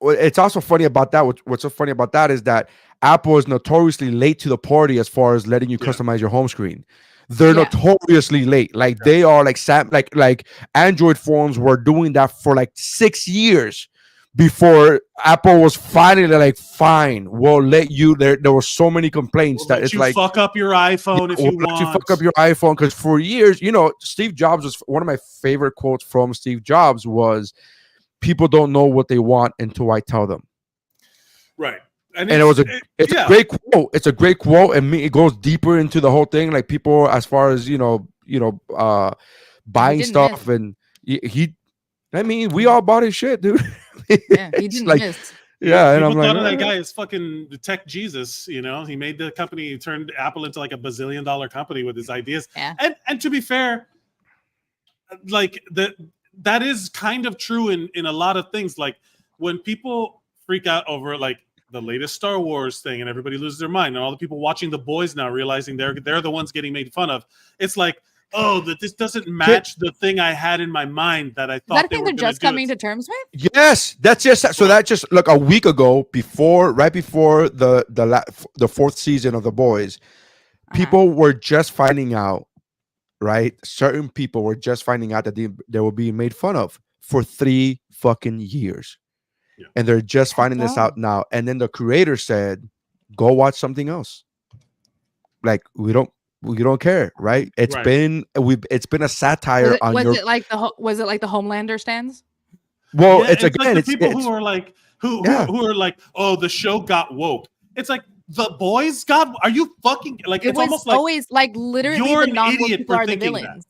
It's also funny about that. What's so funny about that is that Apple is notoriously late to the party as far as letting you customize your home screen. They're notoriously late. Like they are like Android phones were doing that for like 6 years before Apple was finally like, fine, we'll let you. There were so many complaints that it's like, fuck up your iPhone if you want. You fuck up your iPhone, because for years, Steve Jobs was one of my favorite quotes from Steve Jobs was, "People don't know what they want until I tell them." Right. And it was a great quote. It's a great quote, and it goes deeper into the whole thing. Like people, as far as buying stuff, and we all bought his shit, dude. Yeah, he didn't miss. Yeah, and people I'm thought like, of that guy is fucking tech Jesus. He made the company, he turned Apple into like $1 billion company with his ideas. Yeah. And to be fair, like that is kind of true in a lot of things. Like when people freak out over like the latest Star Wars thing and everybody loses their mind, and all the people watching The Boys now realizing they're the ones getting made fun of. It's like oh, that this doesn't match the thing I had in my mind that I Is thought that a they thing were they're going to do. just coming to terms with? Yes, that's just so that just like a week ago, right before the fourth season of The Boys, people were just finding out, right? Certain people were just finding out that they were being made fun of for 3 fucking years, and they're just finding this out now. And then the creator said, "Go watch something else. Like we don't care, right? It's been a satire on was your." it like the Homelander stands? Well, Yeah, it's again, like the people it's who are like who are like, oh, the show got woke. It's like The Boys got. Are you fucking like? It It's was almost like always like literally you're the an non-woke idiot people for are the thinking that. villains.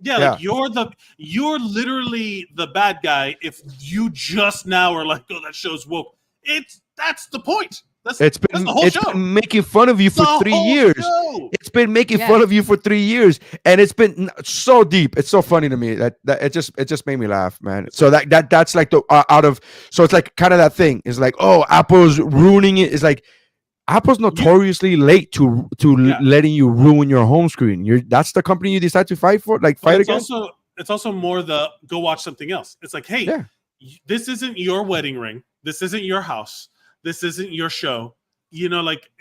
Yeah, like you're literally the bad guy if you just now are like, oh, that show's woke. That's the point. That's the whole show. Been making fun of you for 3 years. Show. It's been making fun of you for 3 years, and it's been so deep. It's so funny to me that it just made me laugh, man. So that's like the so it's like kind of that thing. It's like, oh, Apple's ruining it. It's like Apple's notoriously late to letting you ruin your home screen. That's the company you decide to fight for, fight against. It's also more the go watch something else. It's like, hey, this isn't your wedding ring. This isn't your house. This isn't your show. You know, like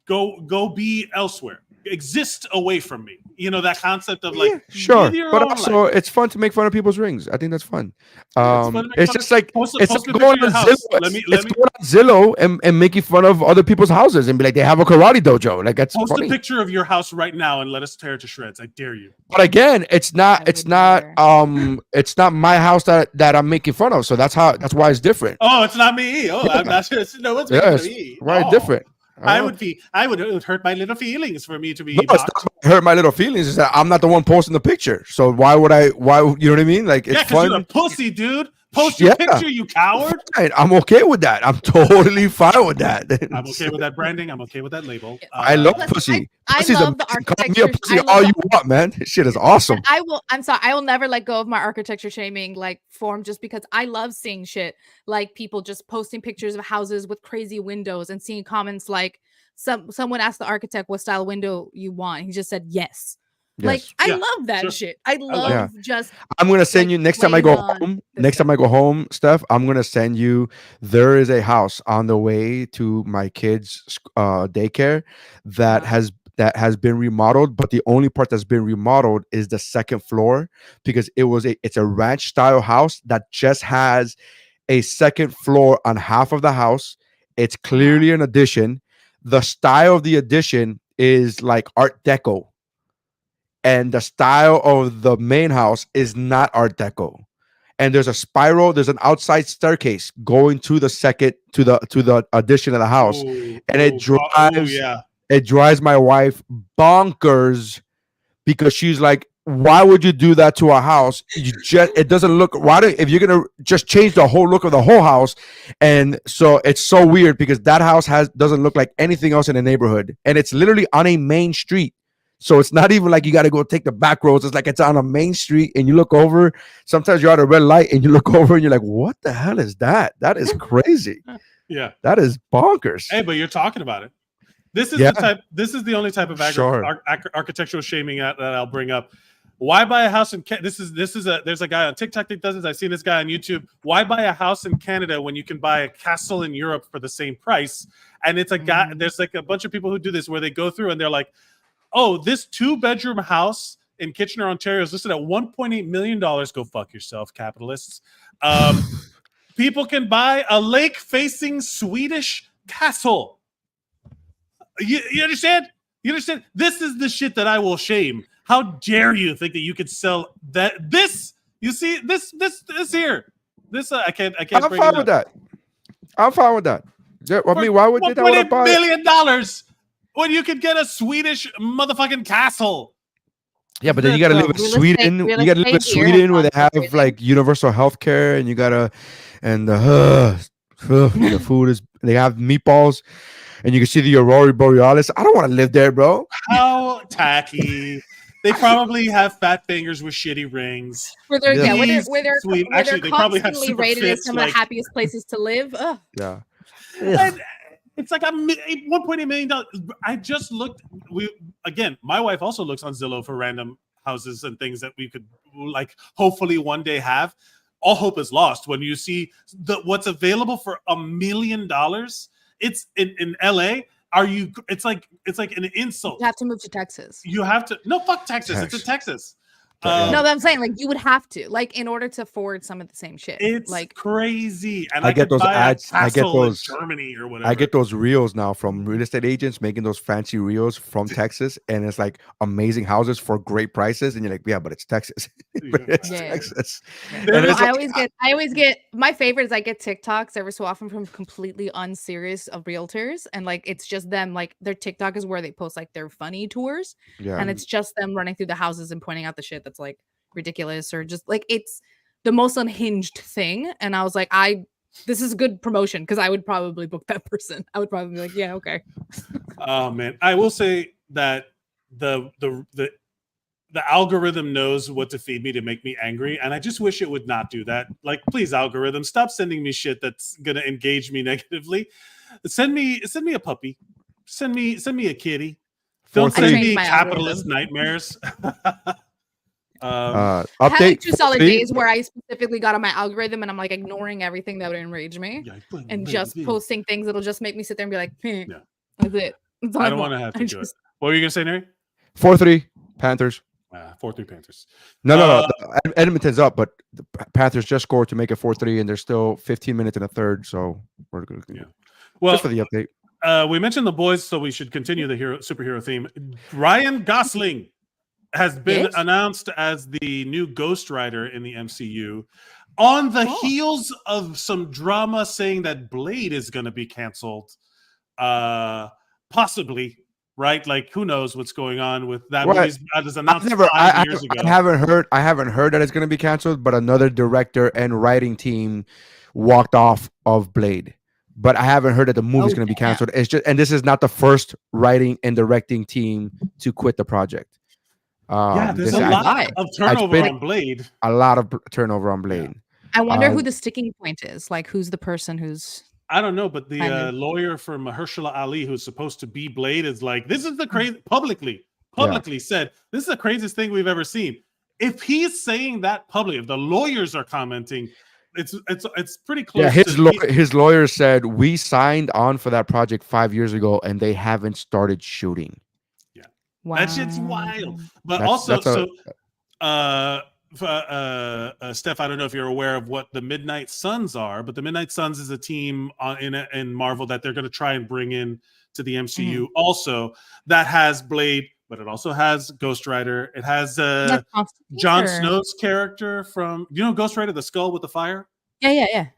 go be elsewhere. Exist away from me. You know, that concept of like, sure, but also it's fun to make fun of people's rings. I think that's fun. It's just like it's like going on Zillow and making fun of other people's houses and be like, they have a karate dojo. Like that's post funny. a picture of your house right now and let us tear it to shreds. I dare you. But again, it's not my house that I'm making fun of. So that's why it's different. Oh, it's not me. Oh, I'm not sure. No one's making fun of me. Right, different. It would hurt my little feelings for me to be. No, it's not hurt my little feelings. Is that I'm not the one posting the picture. So why would I? Why you know what I mean? Like it's fun. You're a pussy, dude. Post your picture, you coward. Fine. I'm okay with that. I'm totally fine with that. I'm okay with that branding. I'm okay with that label. I love pussy. I love the architecture. Call me a pussy all you want, man. This shit is awesome. I'm sorry. I will never let go of my architecture shaming form just because I love seeing shit like people just posting pictures of houses with crazy windows and seeing comments like someone asked the architect what style window you want. He just said yes. Like I love that shit. I love just. I'm gonna send you next time I go home. Next time I go home, Steph, I'm gonna send you. There is a house on the way to my kids' daycare that has been remodeled, but the only part that's been remodeled is the second floor because it's a ranch style house that just has a second floor on half of the house. It's clearly an addition. The style of the addition is like Art Deco. And the style of the main house is not Art Deco. And there's an outside staircase going to the addition of the house. It drives my wife bonkers because she's like, why would you do that to a house? It doesn't look if you're gonna just change the whole look of the whole house. And so it's so weird because that house doesn't look like anything else in the neighborhood. And it's literally on a main street. So it's not even like you got to go take the back roads. It's like it's on a main street and you look over. Sometimes you're at a red light and you look over and you're like, what the hell is that? That is crazy. Yeah. That is bonkers. Hey, but you're talking about it. This is the only type of architectural shaming that I'll bring up. Why buy a house in there's a guy on TikTok that does this. I've seen this guy on YouTube. Why buy a house in Canada when you can buy a castle in Europe for the same price? And it's a guy, there's like a bunch of people who do this where they go through and they're like, oh, this 2-bedroom house in Kitchener, Ontario is listed at $1.8 million. Go fuck yourself, capitalists. People can buy a lake-facing Swedish castle. You understand? You understand? This is the shit that I will shame. How dare you think that you could sell that? This, you see, this here. This I can't. I'm fine with that. I'm fine with that. Yeah, I mean, why would they want to buy $1 million when you could get a Swedish motherfucking castle? Yeah, but then you gotta live in Sweden. You gotta live in Sweden where they have like universal health care, and you gotta the food is, they have meatballs, and you can see the Aurora Borealis. I don't want to live there, bro. How tacky. They probably have fat fingers with shitty rings. Where they're Actually, they probably have constantly super rated fits, as some of the happiest places to live. Ugh. Yeah. And it's like $1.8 million. I just looked. My wife also looks on Zillow for random houses and things that we could like hopefully one day have. All hope is lost when you see what's available for $1 million. It's in LA. It's like an insult. You have to move to Texas. You have to fuck Texas. It's in Texas. No, that I'm saying, like, you would have to, like, in order to afford some of the same shit. It's like crazy. And I get those ads. I get those Germany or whatever. I get those reels now from real estate agents making those fancy reels from Texas, and it's like amazing houses for great prices, and you're like, yeah, but it's Texas. But it's Texas. No, I always get my favorite is I get TikToks every so often from completely unserious of realtors, and like it's just them, like their TikTok is where they post like their funny tours, and it's just them running through the houses and pointing out the shit that's like ridiculous or just like it's the most unhinged thing. And I was like, this is good promotion because I would probably book that person. I would probably be like, yeah, okay. Oh man, I will say that the algorithm knows what to feed me to make me angry, and I just wish it would not do that. Like, please, algorithm, stop sending me shit that's gonna engage me negatively. Send me a puppy. Send me a kitty. Don't send me capitalist nightmares. Update. I had like 2 solid days where I specifically got on my algorithm and I'm like ignoring everything that would enrage me and just posting things that'll just make me sit there and be like, that's it. That's I don't want to have to do it. What were you gonna say, Nery? 4-3 Panthers. 4-3 Panthers. No. Edmonton's up, but the Panthers just scored to make it 4-3, and there's still 15 minutes in the third. So we're good. Yeah. Well, just for the update. We mentioned the boys, so we should continue the superhero theme. Ryan Gosling has been announced as the new Ghostrider in the MCU on the heels of some drama saying that Blade is going to be canceled. Possibly, right? Like, who knows what's going on with that movie? That was announced 5 years ago. I haven't heard that it's going to be canceled, but another director and writing team walked off of Blade. But I haven't heard that the movie's going to be canceled. It's just, and this is not the first writing and directing team to quit the project. There's a lot of turnover on Blade. A lot of turnover on Blade. I wonder who the sticking point is. Like, who's the person who's... I don't know, but the lawyer from Mahershala Ali, who's supposed to be Blade, is like, this is the crazy... Publicly said, this is the craziest thing we've ever seen. If he's saying that publicly, if the lawyers are commenting, it's pretty close. Yeah, his lawyer said, we signed on for that project 5 years ago, and they haven't started shooting. Wow. That shit's wild. But Steph, I don't know if you're aware of what the Midnight Suns are, but the Midnight Suns is a team in Marvel that they're going to try and bring in to the MCU. Also, that has Blade, but it also has Ghostrider. It has Jon Snow's character from, Ghostrider, the skull with the fire? Yeah.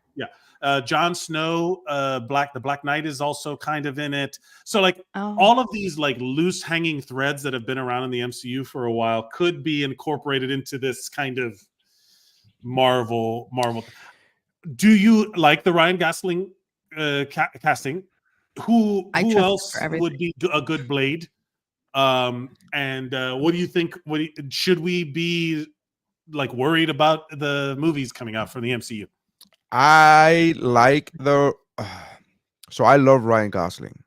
Jon Snow, the Black Knight is also kind of in it. So like all of these like loose hanging threads that have been around in the MCU for a while could be incorporated into this kind of Marvel. Do you like the Ryan Gosling casting? Who else would be a good Blade? And what do you think? Should we be like worried about the movies coming out from the MCU? I like so I love Ryan Gosling.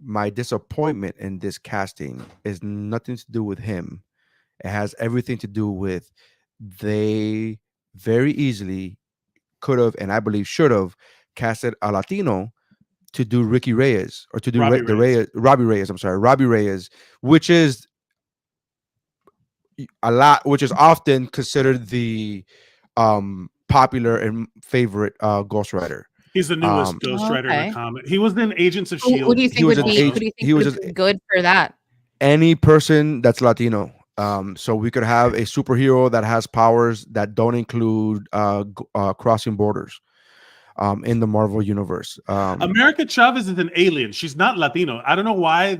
My disappointment in this casting is nothing to do with him. It has everything to do with they very easily could have, and I believe should have, casted a Latino to do Ricky Reyes or to do Robbie Reyes, which is often considered the popular and favorite Ghostrider. He's the newest Ghostrider in the comic. He was in Agents of S.H.I.E.L.D. Who do you think would be good for that? Any person that's Latino. So we could have a superhero that has powers that don't include crossing borders. In the Marvel universe. America Chavez is an alien. She's not Latino. I don't know why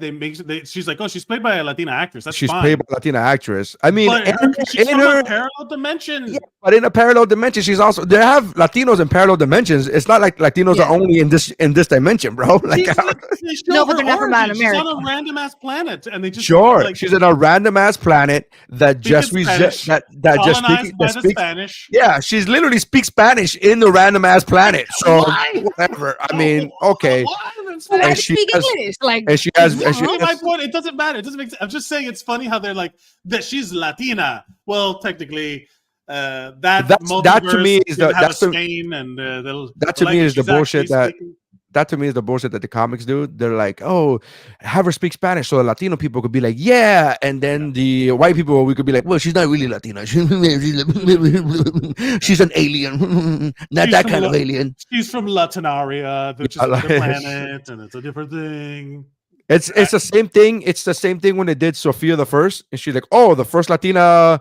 she's like, she's played by a Latina actress. She's fine. Played by a Latina actress. I mean, she's in a parallel dimension. Yeah, but in a parallel dimension, they have Latinos in parallel dimensions. It's not like Latinos are only in this dimension, bro. Like, no, but they're not from America. She's on a random ass planet, and they just she's in a random ass planet that just speaks Spanish. Yeah, she literally speaks Spanish in the random ass planet. So whatever. I mean, okay. difference. Why There? do you speak English? Like, and she has, and You she know my has, point. It doesn't matter. It doesn't make sense. I'm just saying it's funny how they're like that. She's Latina. Well, technically, that that to me is didn't the have a that's the stain, and that to me is the she's actually bullshit that speaking- that to me is the bullshit that the comics do. They're like, oh, have her speak Spanish so the Latino people could be like, yeah, and then the white people we could be like, well, she's not really Latina. She's an alien, not She's that from kind of alien. She's from Latinaria, which is another planet, and it's a different thing. It's the same thing. It's the same thing when they did Sophia the First, and she's like, "Oh, the first Latina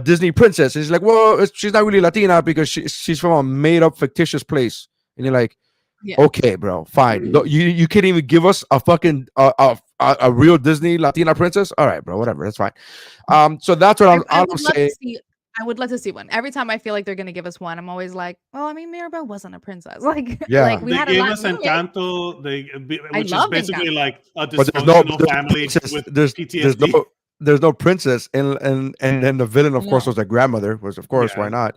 Disney princess." And she's like, "Well, she's not really Latina because she's from a made up fictitious place." And you're like, Yeah. "Okay, bro, fine. You can't even give us a fucking a real Disney Latina princess. All right, bro, whatever, that's fine." So that's what I'm saying. I would love to see one. Every time I feel like they're gonna give us one, I'm always like, "Oh, I mean, Mirabelle wasn't a princess." Like, Yeah. like we They had a gave lot us of Encanto, which is love basically Encanto. like a But dysfunctional family princess. with There's PTSD. there's no princess, and then the villain, of course, No. was the grandmother. Was of course, Yeah. why not?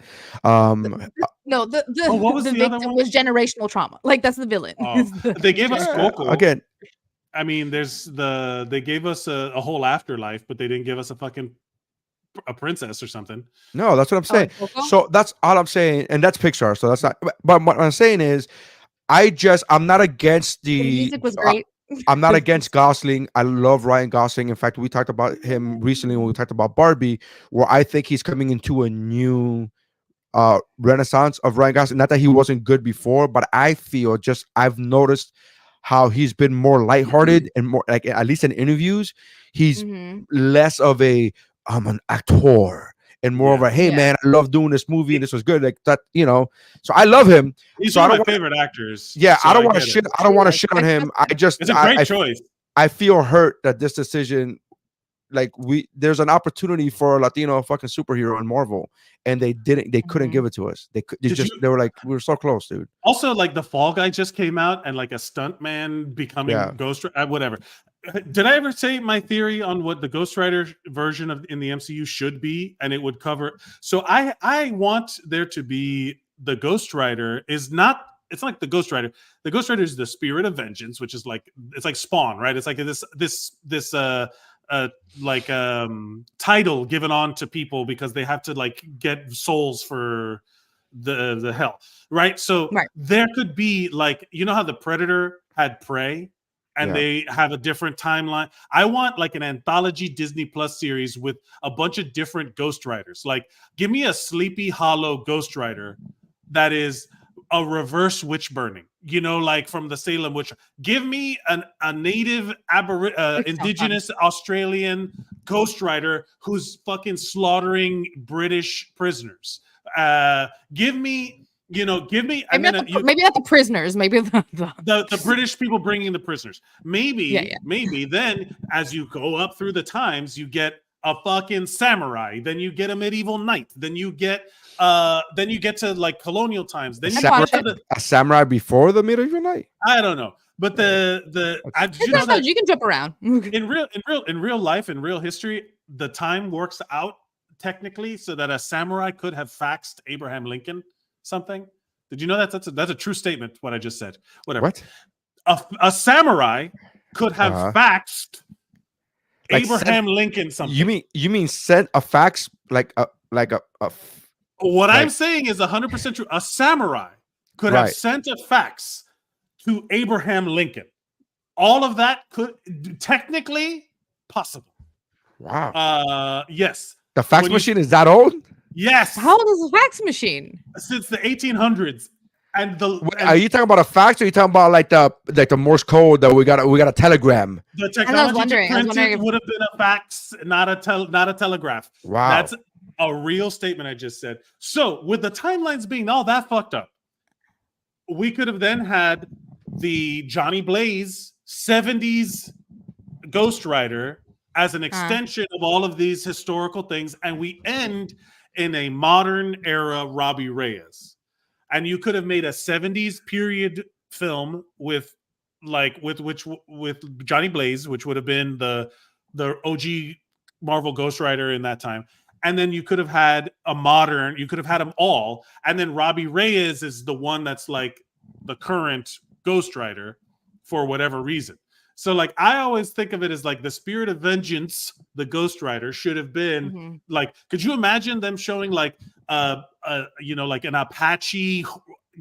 No, the what was the the other victim one? was generational trauma. Like that's the villain. Oh, they gave us Yeah, Coco. again. I mean, they gave us a whole afterlife, but they didn't give us a princess or something. No, that's what I'm saying. Coco? So that's all I'm saying, and that's Pixar. So that's not. But what I'm saying is, I'm not against The the. music was great. I'm not against Gosling. I love Ryan Gosling. In fact, we talked about him recently when we talked about Barbie, where I think he's coming into a new renaissance of Ryan Gosling. Not that he wasn't good before, but I feel I've noticed how he's been more lighthearted and more like, at least in interviews, he's Mhm. less of a I'm an actor and more of a hey Yeah. man, I love doing this movie and this was good. Like that, So I love him. He's So I one of don't my wanna- favorite actors. Yeah, so I don't want to get it. shit. I don't want to Like, shit on I him. I just It's a great I choice. I feel hurt that this decision, like there's an opportunity for a Latino fucking superhero in Marvel, and they couldn't Mhm. give it to us. They Did they were like, we were so close, dude. Also, like the Fall Guy just came out, and like a stuntman becoming Yeah. Ghost whatever. Did I ever say my theory on what the Ghost Rider version of in the MCU should be? And it would cover. So I want there to be the Ghost Rider is not. It's like the Ghost Rider. The Ghost Rider is the spirit of vengeance, which is like it's like Spawn, right? It's like this title given on to people because they have to like get souls for the hell, right? So Right. there could be like how the Predator had Prey and Yeah. they have a different timeline. I want like an anthology Disney Plus series with a bunch of different Ghost Riders. Like give me a Sleepy Hollow Ghost Rider that is a reverse witch burning, like from the Salem witch. Give me a native indigenous Australian Ghost Rider who's fucking slaughtering British prisoners. Give me, Maybe not the prisoners. Maybe the British people bringing the prisoners. Maybe then as you go up through the times, you get a fucking samurai, then you get a medieval knight, then you get to like colonial times, then a samurai before the medieval knight. I don't know, but you can jump around in real life, in real history, the time works out technically so that a samurai could have faxed Abraham Lincoln something. Did you know that that's a true statement? What I just said. Whatever. What? A samurai could have faxed Like Abraham Lincoln something. You mean sent a fax like a What I'm saying is 100% true. A samurai could have sent a fax to Abraham Lincoln. All of that could technically possible. Wow. Yes. The fax machine is that old? Yes. How old is the fax machine? Since the 1800s. Are you talking about a fax, or are you talking about like the Morse code that we got a telegram? The technology to print it would have been a fax, not a telegraph. Wow. That's a real statement I just said. So with the timelines being all that fucked up, we could have then had the Johnny Blaze 70s Ghost Rider as an extension of all of these historical things, and we end in a modern era Robbie Reyes. And you could have made a 70s period film with Johnny Blaze, which would have been the OG Marvel Ghost Rider in that time. And then you could have had you could have had them all. And then Robbie Reyes is the one that's like the current Ghost Rider. for whatever reason. So like I always think of it as like the spirit of vengeance, the Ghostrider should have been like, could you imagine them showing like like an Apache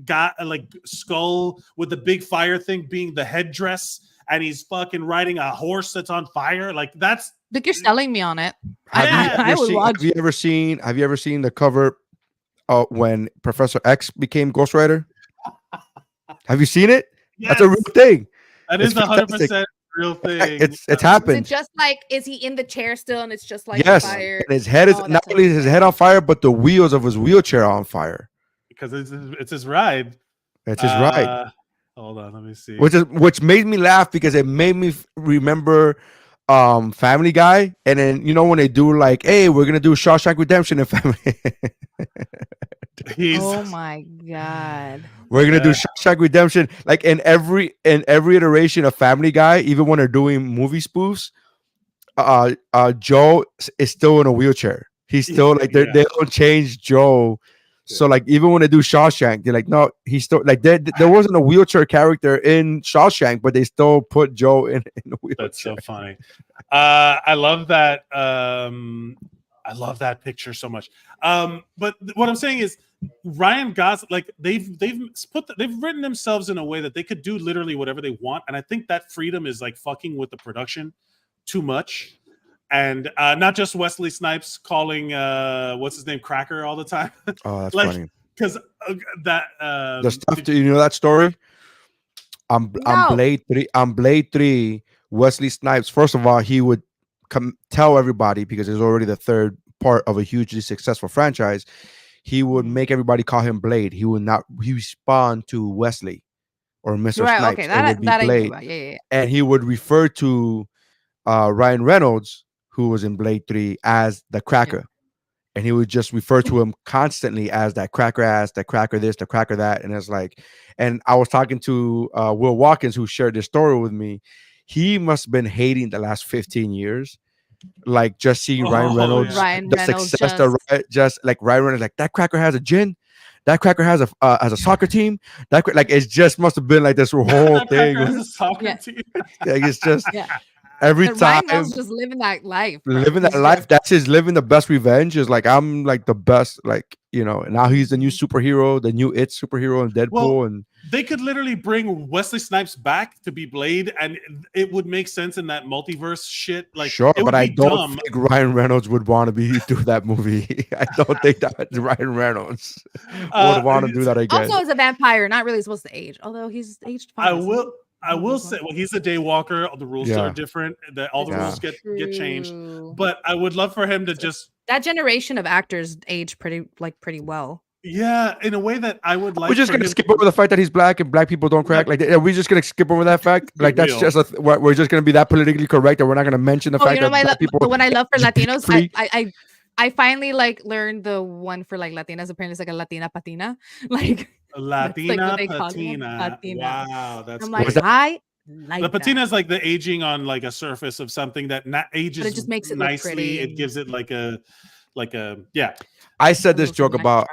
guy, like skull with the big fire thing being the headdress, and he's fucking riding a horse that's on fire? Like that's Like you're selling me on it. Have you ever seen the cover when Professor X became Ghostrider? Have you seen it? Yes. That's a real thing. That is 100% real thing. It's happened. Is it just like, is he in the chair still and it's just like Yes, fire? and his head is not only his head on fire, but the wheels of his wheelchair are on fire. Because it's his ride. It's his ride. Hold on, let me see. Which made me laugh because it made me remember Family Guy, and then when they do like, hey, we're gonna do Shawshank Redemption in Family. Oh my god. We're gonna do Shawshank Redemption, like in every iteration of Family Guy, even when they're doing movie spoofs. Joe is still in a wheelchair. He's still like they don't change Joe. So like even when they do Shawshank, they're like, no, he's still like there wasn't a wheelchair character in Shawshank, but they still put Joe in a wheelchair. That's so funny. I love that. I love that picture so much. But what I'm saying is, Ryan Gosling, like they've written themselves in a way that they could do literally whatever they want, and I think that freedom is like fucking with the production too much. And not just Wesley Snipes calling what's his name Cracker all the time. Oh, that's like, funny. Because that the stuff. Do you know that story? I'm Blade 3. I'm Blade 3. Wesley Snipes. First of all, he would tell everybody, because it's already the third part of a hugely successful franchise. He would make everybody call him Blade. He would not. He respond to Wesley or Mr. Right, Snipes. okay, It would be that I knew Blade. about. Yeah. And he would refer to Ryan Reynolds, who was in Blade 3, as the Cracker. And he would just refer to him constantly as that cracker ass, that cracker this, the cracker that. And it's like, and I was talking to Will Watkins, who shared this story with me. He must have been hating the last 15 years. Like just seeing Ryan Reynolds, just like Ryan Reynolds, like that cracker has a gin. That cracker has a soccer team. That like it just must have been like this whole thing. Has a soccer team. Like it's just every But time Ryan was just living that life. living that life. That's his living the best revenge. Is like I'm like the best, like now he's the new superhero, the new superhero in Deadpool. And they could literally bring Wesley Snipes back to be Blade, and it would make sense in that multiverse shit. Like sure, but I don't think Ryan Reynolds would want to do that movie. I don't think that Ryan Reynolds would want to do that again. Also, as a vampire, not really supposed to age, although he's aged fine. I will say, well, he's a day walker. The rules are different. All the rules get changed. But I would love for him to just that generation of actors age pretty well. Yeah, in a way that I would like. We're just gonna skip over the fact that he's black and black people don't crack. Like, are we just gonna skip over that fact? Like, that's just we're just gonna be that politically correct, and we're not gonna mention the fact that black people. The one I love for Latinos, I finally like learned the one for like Latinas. Apparently, it's like a Latina patina, like Latina like patina. Wow, that's I'm like, I like the patina is like the aging on like a surface of something that not ages. But it just makes it nicely. It gives it like a yeah. I said this joke about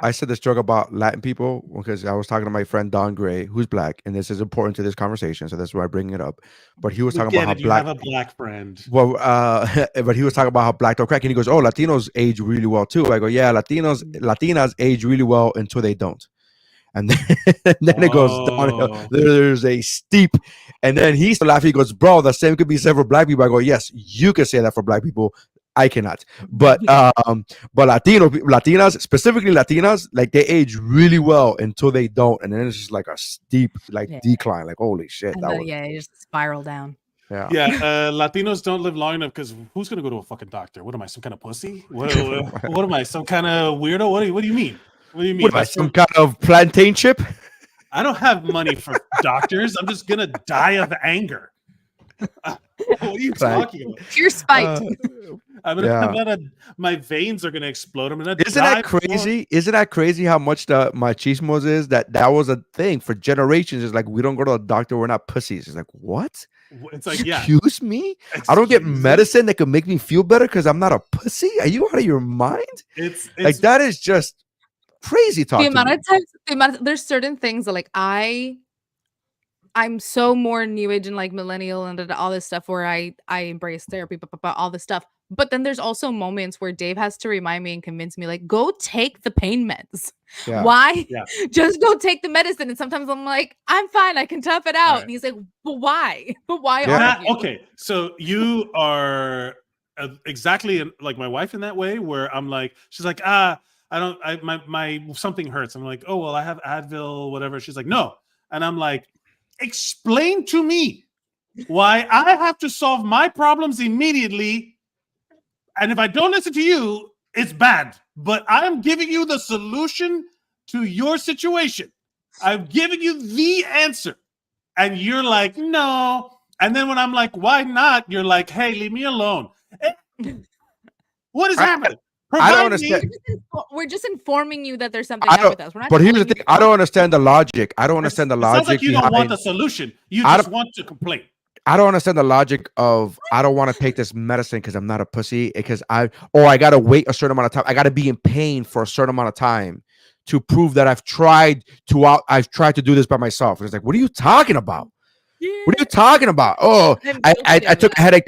Latin people because I was talking to my friend Don Gray, who's black, and this is important to this conversation, so that's why I bring it up. But he was talking about how black. You have a black friend. Well, but he was talking about how black don't crack, and he goes, "Oh, Latinos age really well too." I go, "Yeah, Latinas age really well until they don't." And then it goes downhill. There's a steep, and then he's laughing. He goes, "Bro, the same could be said for black people." I go, "Yes, you can say that for black people. I cannot." But Latinas, specifically Latinas, like they age really well until they don't, and then it's just like a steep decline. Like holy shit, it just spiral down. Yeah. Latinos don't live long enough because who's gonna go to a fucking doctor? What am I, some kind of pussy? What am I, some kind of weirdo? What do you mean? What do you mean? What am I, some kind of plantain chip? I don't have money for doctors. I'm just gonna die of anger. What are you talking about? Pure spite. My veins are gonna explode. Isn't that crazy? Isn't that crazy how much the machismos is? That was a thing for generations. It's like we don't go to a doctor. We're not pussies. It's like what? It's like excuse me. I don't get medicine that can make me feel better because I'm not a pussy. Are you out of your mind? It's like that is just crazy talk. The amount of times, there's certain things that like I I'm so more new age and like millennial and all this stuff where I embrace therapy, all this stuff. But then there's also moments where Dave has to remind me and convince me, like, go take the pain meds. Yeah. Why? Yeah. Just go take the medicine. And sometimes I'm like, I'm fine. I can tough it out. Right. And he's like, but why? But why Yeah. are you? Okay, so you are exactly like my wife in that way, where I'm like, she's like, my something hurts. I'm like, oh well, I have Advil, whatever. She's like, no, and I'm like, explain to me why I have to solve my problems immediately, and if I don't listen to you, it's bad. But I'm giving you the solution to your situation. I'm giving you the answer, and you're like, no. And then when I'm like, why not? You're like, hey, leave me alone. What is happening? I don't Provide me- understand. We're just informing you that there's something I up don't- with us. We're not But here's the telling thing: you- I don't understand the logic. I don't understand the It sounds logic like you don't want behind. the solution. You I just want to complain. I don't understand the logic of I don't want to take this medicine because I'm not a pussy. Because I gotta wait a certain amount of time. I gotta be in pain for a certain amount of time to prove that I've tried to do this by myself. And it's like, what are you talking about? What are you talking about? Oh, I took a headache.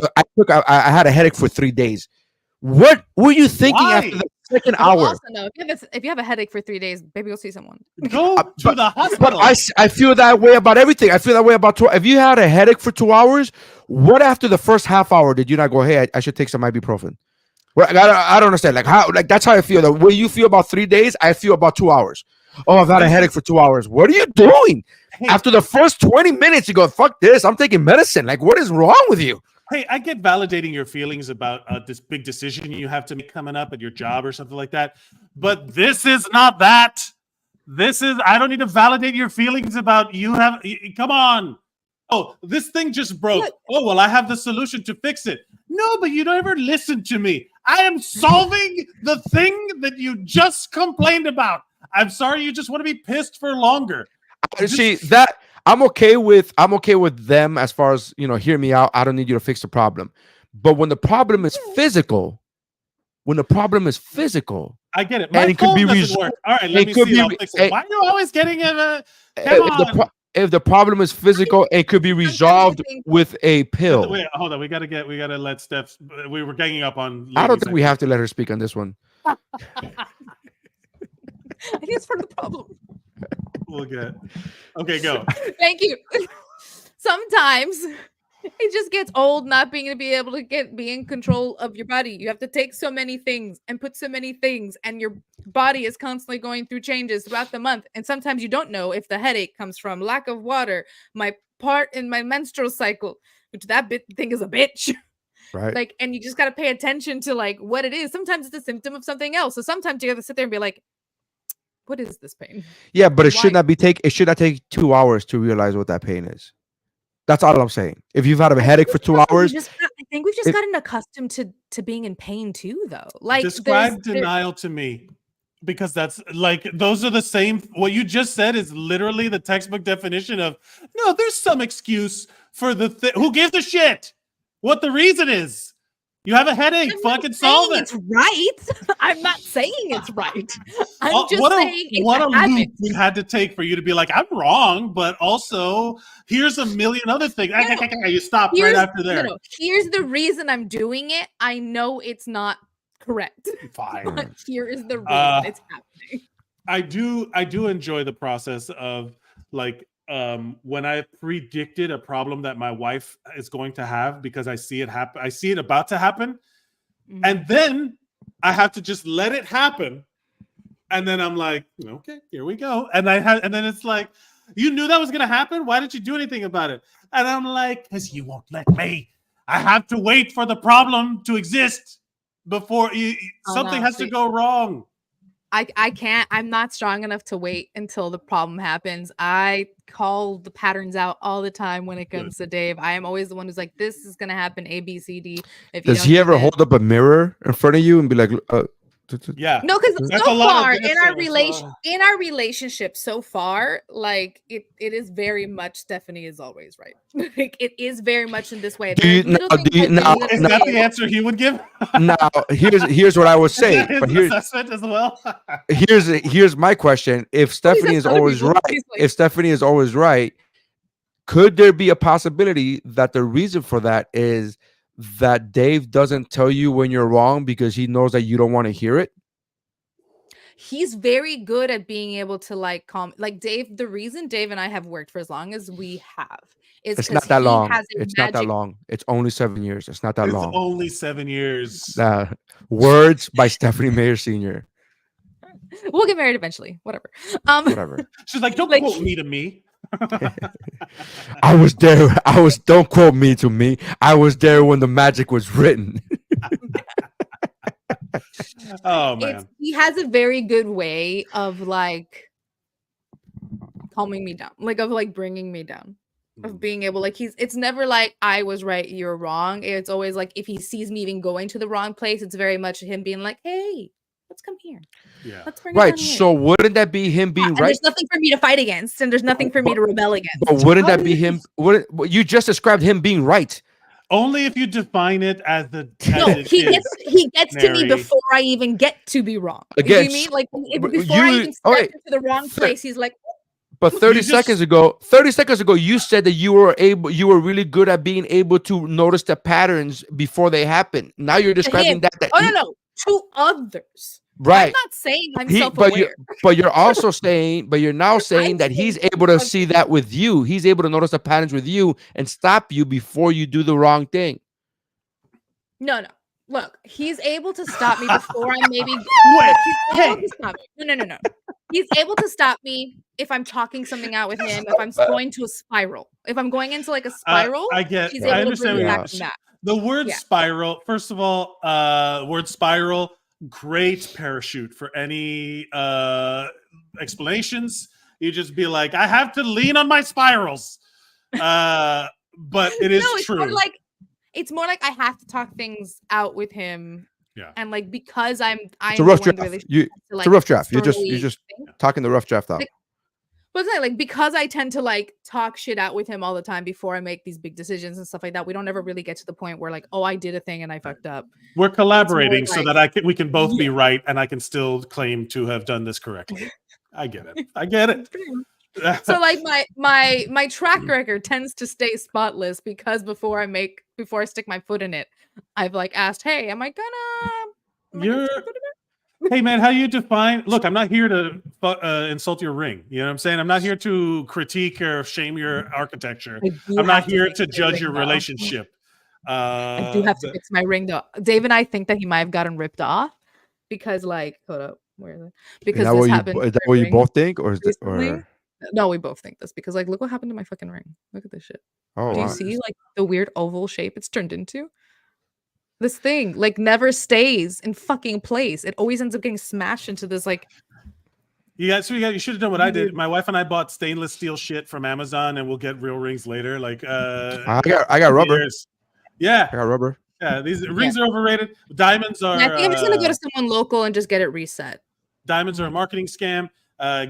I had a headache for 3 days. What were you thinking Why? after the second But hour? also, no, if you have a headache for 3 days, baby, go see someone. Go to but- the But hospital. I feel that way about everything. I feel that way about if you had a headache for 2 hours, what after the first half hour did you not go, hey, I should take some ibuprofen? Well, I don't understand. Like how? Like that's how I feel. The way you feel about 3 days, I feel about 2 hours. Oh, I've had a headache for 2 hours. What are you doing? Hey. After the first 20 minutes, you go, fuck this. I'm taking medicine. Like, what is wrong with you? Hey, I get validating your feelings about this big decision you have to make coming up at your job or something like that. But this is not that. I don't need to validate your feelings about come on. Oh, this thing just broke. Look. Oh, well, I have the solution to fix it. No, but you don't ever listen to me. I am solving the thing that you just complained about. I'm sorry, you just want to be pissed for longer. See that I'm okay with them as far as hear me out. I don't need you to fix the problem. But when the problem is physical, I get it. And My it could phone be doesn't work. All right, let it me could see. be I'll fix it. Why are you always getting if the problem is physical, it could be resolved with a pill. Wait, hold on. We gotta let Steph. We were ganging up on. I don't ladies, think we have to let her speak on this one. I think it's part of the problem. We'll get. Okay, go. Thank you. Sometimes it just gets old not being able to be in control of your body. You have to take so many things and put so many things, and your body is constantly going through changes throughout the month. And sometimes you don't know if the headache comes from lack of water, my part in my menstrual cycle, which thing is a bitch. Right. Like, and you just got to pay attention to like what it is. Sometimes it's a symptom of something else. So sometimes you have to sit there and be like, what is this pain? Yeah, but it should Why? it should not take 2 hours to realize what that pain is. That's all I'm saying. If you've had a headache for 2 hours, I think we've just gotten accustomed to being in pain too, though. Like, Describe denial to me, because that's like those are the same. What you just said is literally the textbook definition of no. There's some excuse for the thing. Who gives a shit what the reason is? You have a headache. Fucking solve it. It's right. I'm not saying it's right. I'm just what saying a it's a habit. loop we had to take for you to be like, I'm wrong, but also here's a million other things. You stop right after there. Here's the reason I'm doing it. I know it's not correct. Fine. But here is the reason it's happening. I do enjoy the process of like when I predicted a problem that my wife is going to have because I see it happen. I see it about to happen. Mhm. And then I have to just let it happen. And then I'm like, okay, here we go. And then it's like, you knew that was gonna happen. Why didn't you do anything about it? And I'm like, because you won't let me. I have to wait for the problem to exist before something has to go wrong. I can't. I'm not strong enough to wait until the problem happens. I call the patterns out all the time when it comes to Dave. I am always the one who's like, this is gonna happen, A, B, C, D. If you does don't he do ever this- hold up a mirror in front of you and be like, Yeah. No, because That's so a lot of far innocence, in our relationship so far, like it is very much Stephanie is always right. Like it is very much in this way. Do you- There's little now- things do you- I do now- that Is say- that the answer he would give? now here's what I would say. His But here's assessment as well. here's my question: if Stephanie is other always people, right, he's like- if Stephanie is always right, Could there be a possibility that the reason for that is that Dave doesn't tell you when you're wrong because he knows that you don't want to hear it? He's very good at being able to like like Dave. The reason Dave and I have worked for as long as we have is It's because not that he long. has a It's not that magic. long. It's only 7 years. It's not that It's long. only 7 years. Words by Stephanie Mayer Sr. We'll get married eventually. Whatever. Whatever. She's like, don't Like- quote me to me. I was there. Don't quote me to me. I was there when the magic was written. Oh man. He has a very good way of like calming me down, like of like bringing me down, of being able like it's never like I was right, you're wrong. It's always like if he sees me even going to the wrong place, it's very much him being like, hey, let's come here. Yeah. Let's bring it Right. down here. So wouldn't that be him being And right? there's nothing for me to fight against, and there's nothing for me to rebel against. But wouldn't that be him? You just described him being right. Only if you define it as the No, as it he is. gets to me Nery. before I even get to be wrong. You know what I Again, mean? Like but before I you- even step okay, into the wrong place, he's like, But 30 just- seconds ago, you said that you were really good at being able to notice the patterns before they happen. Now you're describing him. that. oh no, to others. I'm Right. not saying I'm But self-aware. you're also saying, but you're now saying that he's able to see that with you. He's able to notice the patterns with you and stop you before you do the wrong thing. No. Look, he's able to stop me before I maybe. Wait, He's able to stop me. No. He's able to stop me if I'm talking something out with him. If I'm going to a spiral. If I'm going into like a spiral, I he's I able to bring understand me what back you're from that. The word Yeah. spiral, first of all, word spiral, great parachute for any explanations. You just be like, I have to lean on my spirals. But it is It's true. more like I have to talk things out with him. Yeah. And like because I'm It's a rough the one in the draft. relationship It's to, a like, rough draft. You're thoroughly just think. talking the rough draft out. Like, But it's like because I tend to like talk shit out with him all the time before I make these big decisions and stuff like that. We don't ever really get to the point where like, oh, I did a thing and I fucked up. We're collaborating so like- that we can both be right and I can still claim to have done this correctly. I get it. So like my track record tends to stay spotless because before I stick my foot in it, I've like asked, hey, am I gonna You're stick my foot in it? Hey man, how you define? Look, I'm not here to insult your ring. You know what I'm saying? I'm not here to critique or shame your architecture. I do I'm not have to here fix to my judge ring, your though. relationship. I do have to fix my ring though. Dave and I think that he might have gotten ripped off because like hold up, where is it? Because this happened. Is that to what my you ring both think, or is it, recently. or No, we both think this because like look what happened to my fucking ring. Look at this shit. oh, Do you wow. see like the weird oval shape it's turned into? This thing like never stays in fucking place. It always ends up getting smashed into this like. You should have done what I did. My wife and I bought stainless steel shit from Amazon, and we'll get real rings later. Like I got rubber. years. Yeah, I got rubber. yeah. These rings are overrated. Diamonds are. I think I'm just gonna go to someone local and just get it reset. Diamonds are a marketing scam.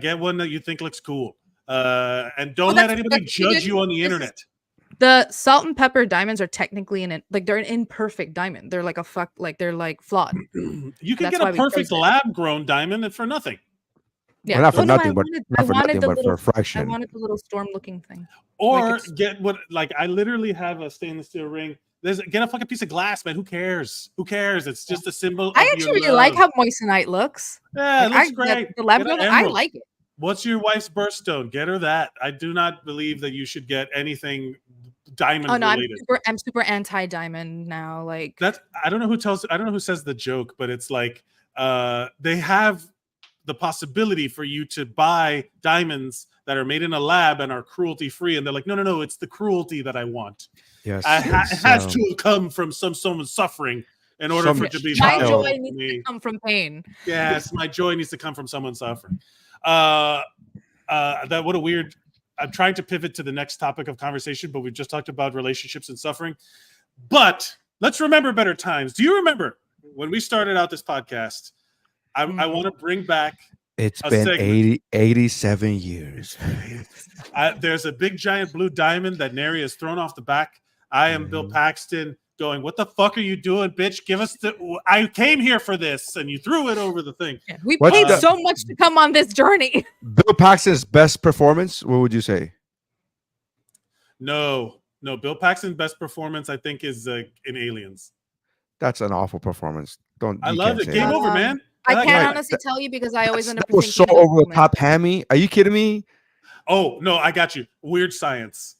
Get one that you think looks cool, and don't Oh, let that's anybody good. judge you on the This is- internet. The salt and pepper diamonds are technically they're an imperfect diamond. They're like they're like flawed. You can That's get why a we perfect chose it. lab-grown diamond for nothing. Yeah, Well, not for Oh, no, nothing, but I not for wanted nothing, the but for a little. I fraction. wanted the little storm-looking thing. Or it's- get what? Like I literally have a stainless steel ring. Get a fucking piece of glass, man. Who cares? Who cares? It's just a symbol. I of actually your really like love. how moissanite looks. Yeah, it Like, looks great. The lab Get an grown, I emerald. like it. What's your wife's birthstone? Get her that. I do not believe that you should get anything diamond Oh no, related. I'm super anti-diamond now. Like That's I don't know who says the joke, but it's like they have the possibility for you to buy diamonds that are made in a lab and are cruelty free, and they're like, no, it's the cruelty that I want. Yes, It has to come from someone suffering in order for it to be my valuable joy to needs me. to come from pain. Yes, my joy needs to come from someone suffering. What a weird. I'm trying to pivot to the next topic of conversation, but we just talked about relationships and suffering. But let's remember better times. Do you remember when we started out this podcast? I want to bring back. It's a been segment. 87 years. There's a big giant blue diamond that Nery has thrown off the back. I am Bill Mm-hmm. Paxton going, what the fuck are you doing, bitch? Give us I came here for this, and you threw it over the thing. Yeah, we What's paid the- so much to come on this journey. Bill Paxton's best performance, what would you say? No. Bill Paxton's best performance, I think, is in Aliens. That's an awful performance. I loved it. Game over, man. I like can't it. honestly tell you because I always end up That was so thinking of the over the moment. top hammy. Are you kidding me? Oh no, I got you. Weird Science.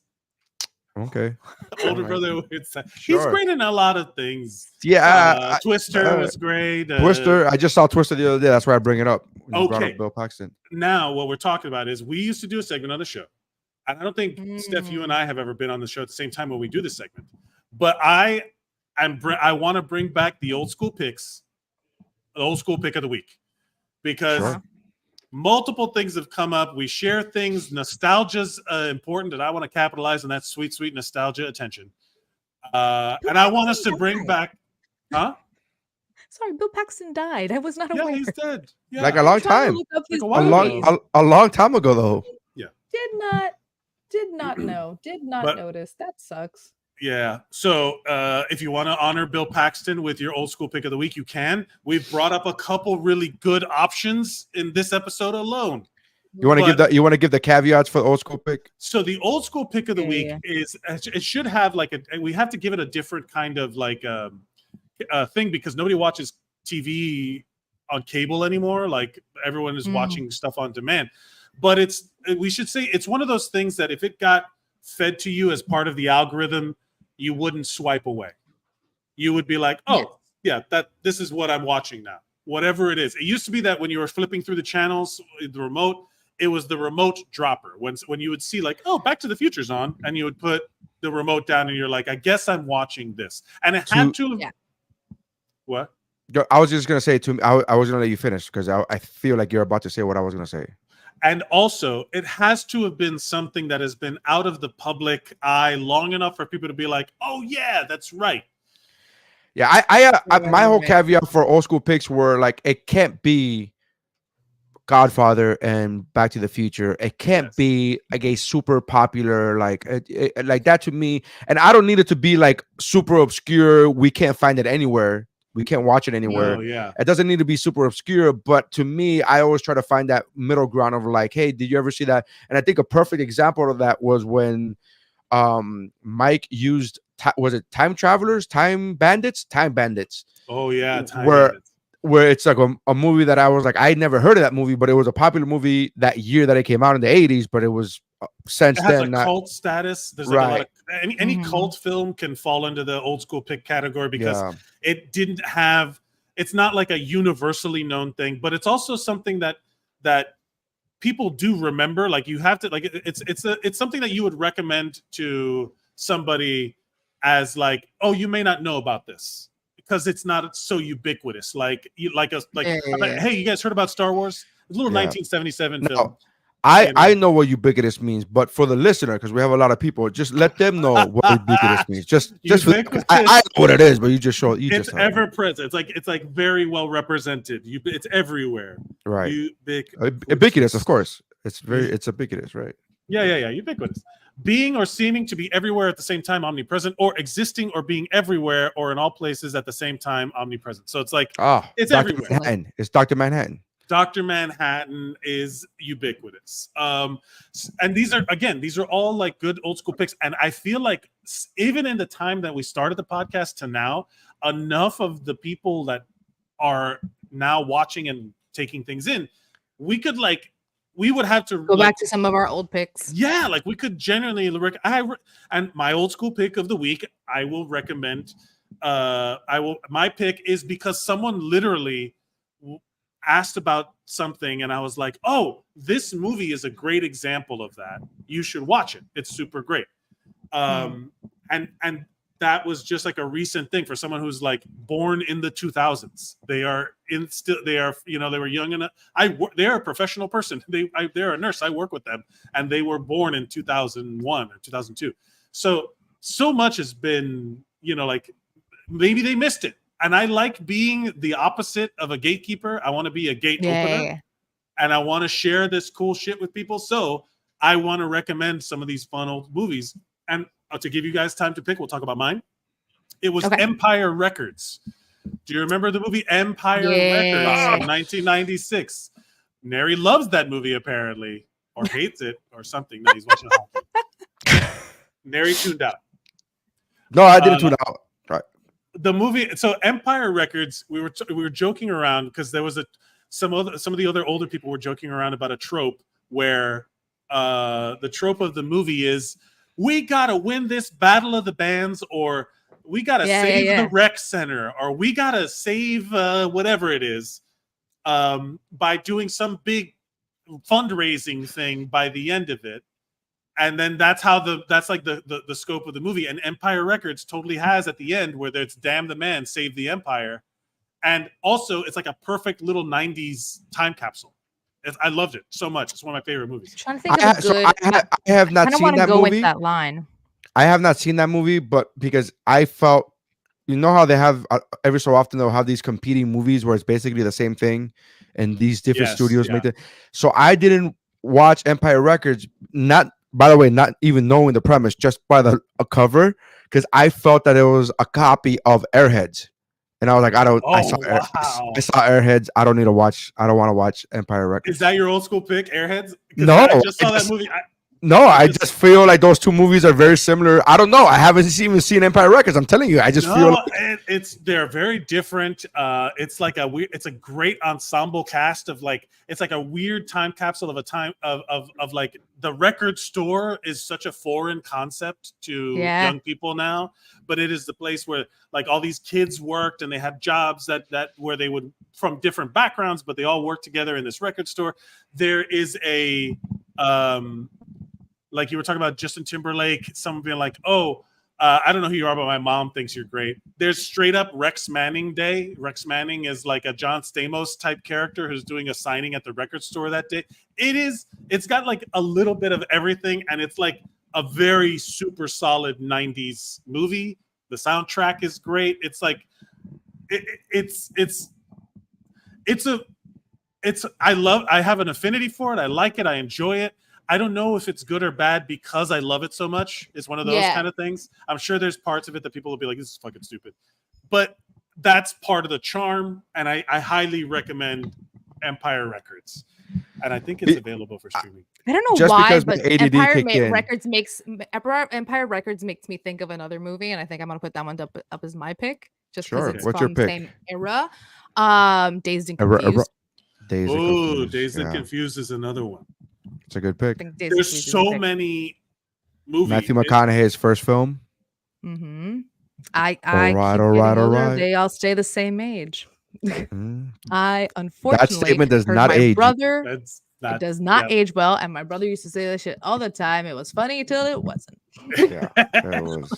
Okay. Older brother, Weird Science. Sure. He's great in a lot of things. Yeah. Twister was great. Twister. I just saw Twister the other day. That's why I bring it up. When you brought Okay. up Bill Paxton. Now, what we're talking about is we used to do a segment on the show. And I don't think, Steph, you and I have ever been on the show at the same time when we do this segment. But I want to bring back the old school picks, the old school pick of the week. Because multiple things have come up. We share things. Nostalgia's important, and I want to capitalize on that sweet, sweet nostalgia attention. And I want us to bring back, Sorry, Bill Paxton died. I was not aware. Yeah, he's dead. Yeah. Like a long time. Like A long time ago, though. Yeah. Did not know. Did not notice. That sucks. Yeah. So if you want to honor Bill Paxton with your old school pick of the week, you can. We've brought up a couple really good options in this episode alone. You want to give the caveats for the old school pick? So the old school pick of the week is it should have like we have to give it a different kind of like thing because nobody watches TV on cable anymore. Like everyone is watching stuff on demand. But we should say it's one of those things that if it got fed to you as part of the algorithm, you wouldn't swipe away. You would be like, oh, yeah, this is what I'm watching now. Whatever it is. It used to be that when you were flipping through the channels, the remote, it was the remote dropper. When you would see like, oh, Back to the Future's on, and you would put the remote down and you're like, I guess I'm watching this. And it had to... Yeah. What? I was just going to say I was going to let you finish because I feel like you're about to say what I was going to say. And also, it has to have been something that has been out of the public eye long enough for people to be like, "Oh yeah, that's right." Yeah, I my whole caveat for old school picks were like it can't be Godfather and Back to the Future. It can't be like a super popular like that to me. And I don't need it to be like super obscure. We can't find it anywhere. We can't watch it anywhere. Oh, yeah. It doesn't need to be super obscure, but to me, I always try to find that middle ground of like, hey, did you ever see that? And I think a perfect example of that was when Mike used, was it Time Bandits? Oh, yeah. Where it's like a movie that I was like, I never heard of that movie, but it was a popular movie that year that it came out in the 80s, but it was since it has then a cult status. There's like a lot of any cult film can fall into the old school pick category because it didn't have, it's not like a universally known thing, but it's also something that people do remember. Like you have to like it's something that you would recommend to somebody as like, oh, you may not know about this because it's not so ubiquitous. Hey, you guys heard about Star Wars? It's a little 1977 film. I know what ubiquitous means, but for the listener, because we have a lot of people, just let them know what ubiquitous means. Just I know what it is, but you just show it. It's ever present. It's like very well represented. It's everywhere. Right. Ubiquitous, of course. It's ubiquitous, right? Yeah. Ubiquitous. Being or seeming to be everywhere at the same time, omnipresent, or existing or being everywhere or in all places at the same time, omnipresent. So it's like it's Dr. everywhere. Manhattan. It's Dr. Manhattan. Dr. Manhattan is ubiquitous. And these are all like good old school picks. And I feel like even in the time that we started the podcast to now, enough of the people that are now watching and taking things in, we would have to go back to some of our old picks. Yeah, like we could generally and my old school pick of the week, I will recommend. My pick is because someone literally asked about something and I was like, oh, this movie is a great example of that. You should watch it. It's super great. And that was just like a recent thing for someone who's like born in the 2000s. They were young enough. They're a professional person. They're a nurse. I work with them and they were born in 2001 or 2002. So much has been, like maybe they missed it. And I like being the opposite of a gatekeeper. I want to be a gate opener. And I want to share this cool shit with people. So I want to recommend some of these fun old movies. And to give you guys time to pick, we'll talk about mine. It was Empire Records. Do you remember the movie Empire Records in 1996? Nery loves that movie apparently, or hates it, or something. No, he's watching hockey. Nery tuned out. No, I didn't tune out. Right. The movie. So Empire Records. We were joking around because there was some of the other older people were joking around about a trope where the trope of the movie is we gotta win this battle of the bands, or we gotta save the rec center, or we gotta save whatever it is by doing some big fundraising thing by the end of it. And then that's like the scope of the movie. And Empire Records totally has at the end where it's damn the man, save the empire. And also it's like a perfect little 90s time capsule. I loved it so much. It's one of my favorite movies. I'm trying to think of a good. I have not seen that go movie. with that line. I have not seen that movie, but because I felt, you know how they have every so often they'll have these competing movies where it's basically the same thing, and these different studios make it. So I didn't watch Empire Records. Not, by the way, not even knowing the premise, just by the cover, because I felt that it was a copy of Airheads. And I was like, I saw Airheads. I don't want to watch Empire Records. Is that your old school pick, Airheads? No, I just saw that movie. I just feel like those two movies are very similar. I don't know. I haven't even seen Empire Records. I'm telling you, I just feel like they're very different. It's like it's a great ensemble cast of like, it's like a weird time capsule of a time of like the record store is such a foreign concept to young people now, but it is the place where like all these kids worked and they had jobs that where they would from different backgrounds, but they all worked together in this record store. There is a like you were talking about Justin Timberlake, someone being like, oh, I don't know who you are, but my mom thinks you're great. There's straight up Rex Manning Day. Rex Manning is like a John Stamos type character who's doing a signing at the record store that day. It's got like a little bit of everything, and it's like a very super solid 90s movie. The soundtrack is great. It's like I have an affinity for it. I like it. I enjoy it. I don't know if it's good or bad because I love it so much. It's one of those kind of things. I'm sure there's parts of it that people will be like, this is fucking stupid. But that's part of the charm, and I highly recommend Empire Records. And I think it's available for streaming. I don't know just why, because but Empire Records makes me think of another movie, and I think I'm gonna put that one up as my pick. Just because it's What's from your the pick? same era. Dazed and Confused. Dazed and Confused is another one. It's a good pick. There's so many movies. Matthew McConaughey's first film. Mm-hmm. I all right. They all stay the same age. I unfortunately that statement does heard not my age. brother. It does not age well, and my brother used to say that shit all the time. It was funny until it wasn't. Yeah, it was.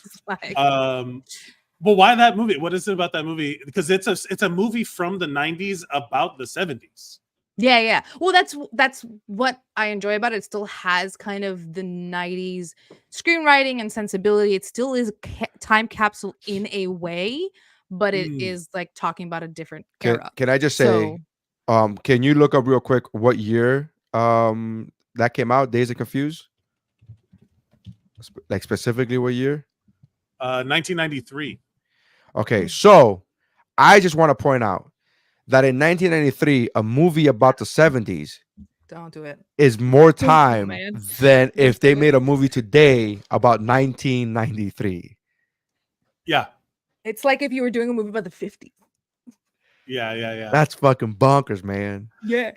But why that movie? What is it about that movie? Because it's a movie from the 90s about the 70s. Yeah. Well, that's what I enjoy about it. It still has kind of the 90s screenwriting and sensibility. It still is a time capsule in a way, but it is like talking about a different era. Can I just say, can you look up real quick what year that came out? Dazed and Confused? Like specifically what year? 1993. Okay, so I just want to point out that in 1993, a movie about the 70s don't do it is more time than if they made a movie today about 1993. Yeah. It's like if you were doing a movie about the 50s. Yeah. That's fucking bonkers, man. Yeah.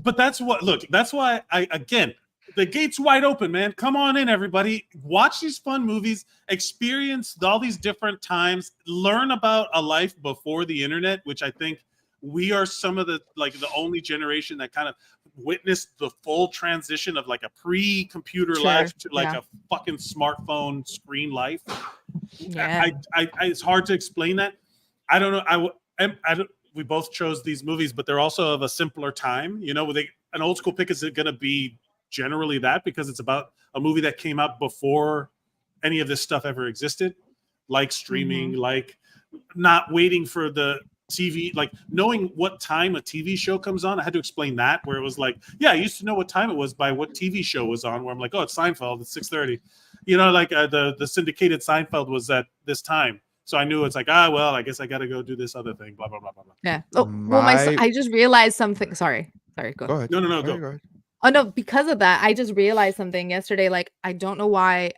But that's why again, the gate's wide open, man. Come on in, everybody. Watch these fun movies, experience all these different times, learn about a life before the internet, which I think we are some of the only generation that kind of witnessed the full transition of like a pre-computer life to like a fucking smartphone screen life. Yeah. It's hard to explain that. I don't know. We both chose these movies, but they're also of a simpler time. You know, an old school pick is going to be generally that because it's about a movie that came out before any of this stuff ever existed, like streaming, like not waiting for the TV, like knowing what time a TV show comes on. I had to explain that, where it was like, yeah, I used to know what time it was by what TV show was on, where I'm like, oh, it's Seinfeld, it's 6:30. You know, like the syndicated Seinfeld was at this time. So I knew it's like, well, I guess I got to go do this other thing, blah, blah, blah, blah, blah. Yeah. Oh, well, I just realized something. Sorry, go ahead. No, go ahead. Oh no, because of that, I just realized something yesterday. Like, I don't know why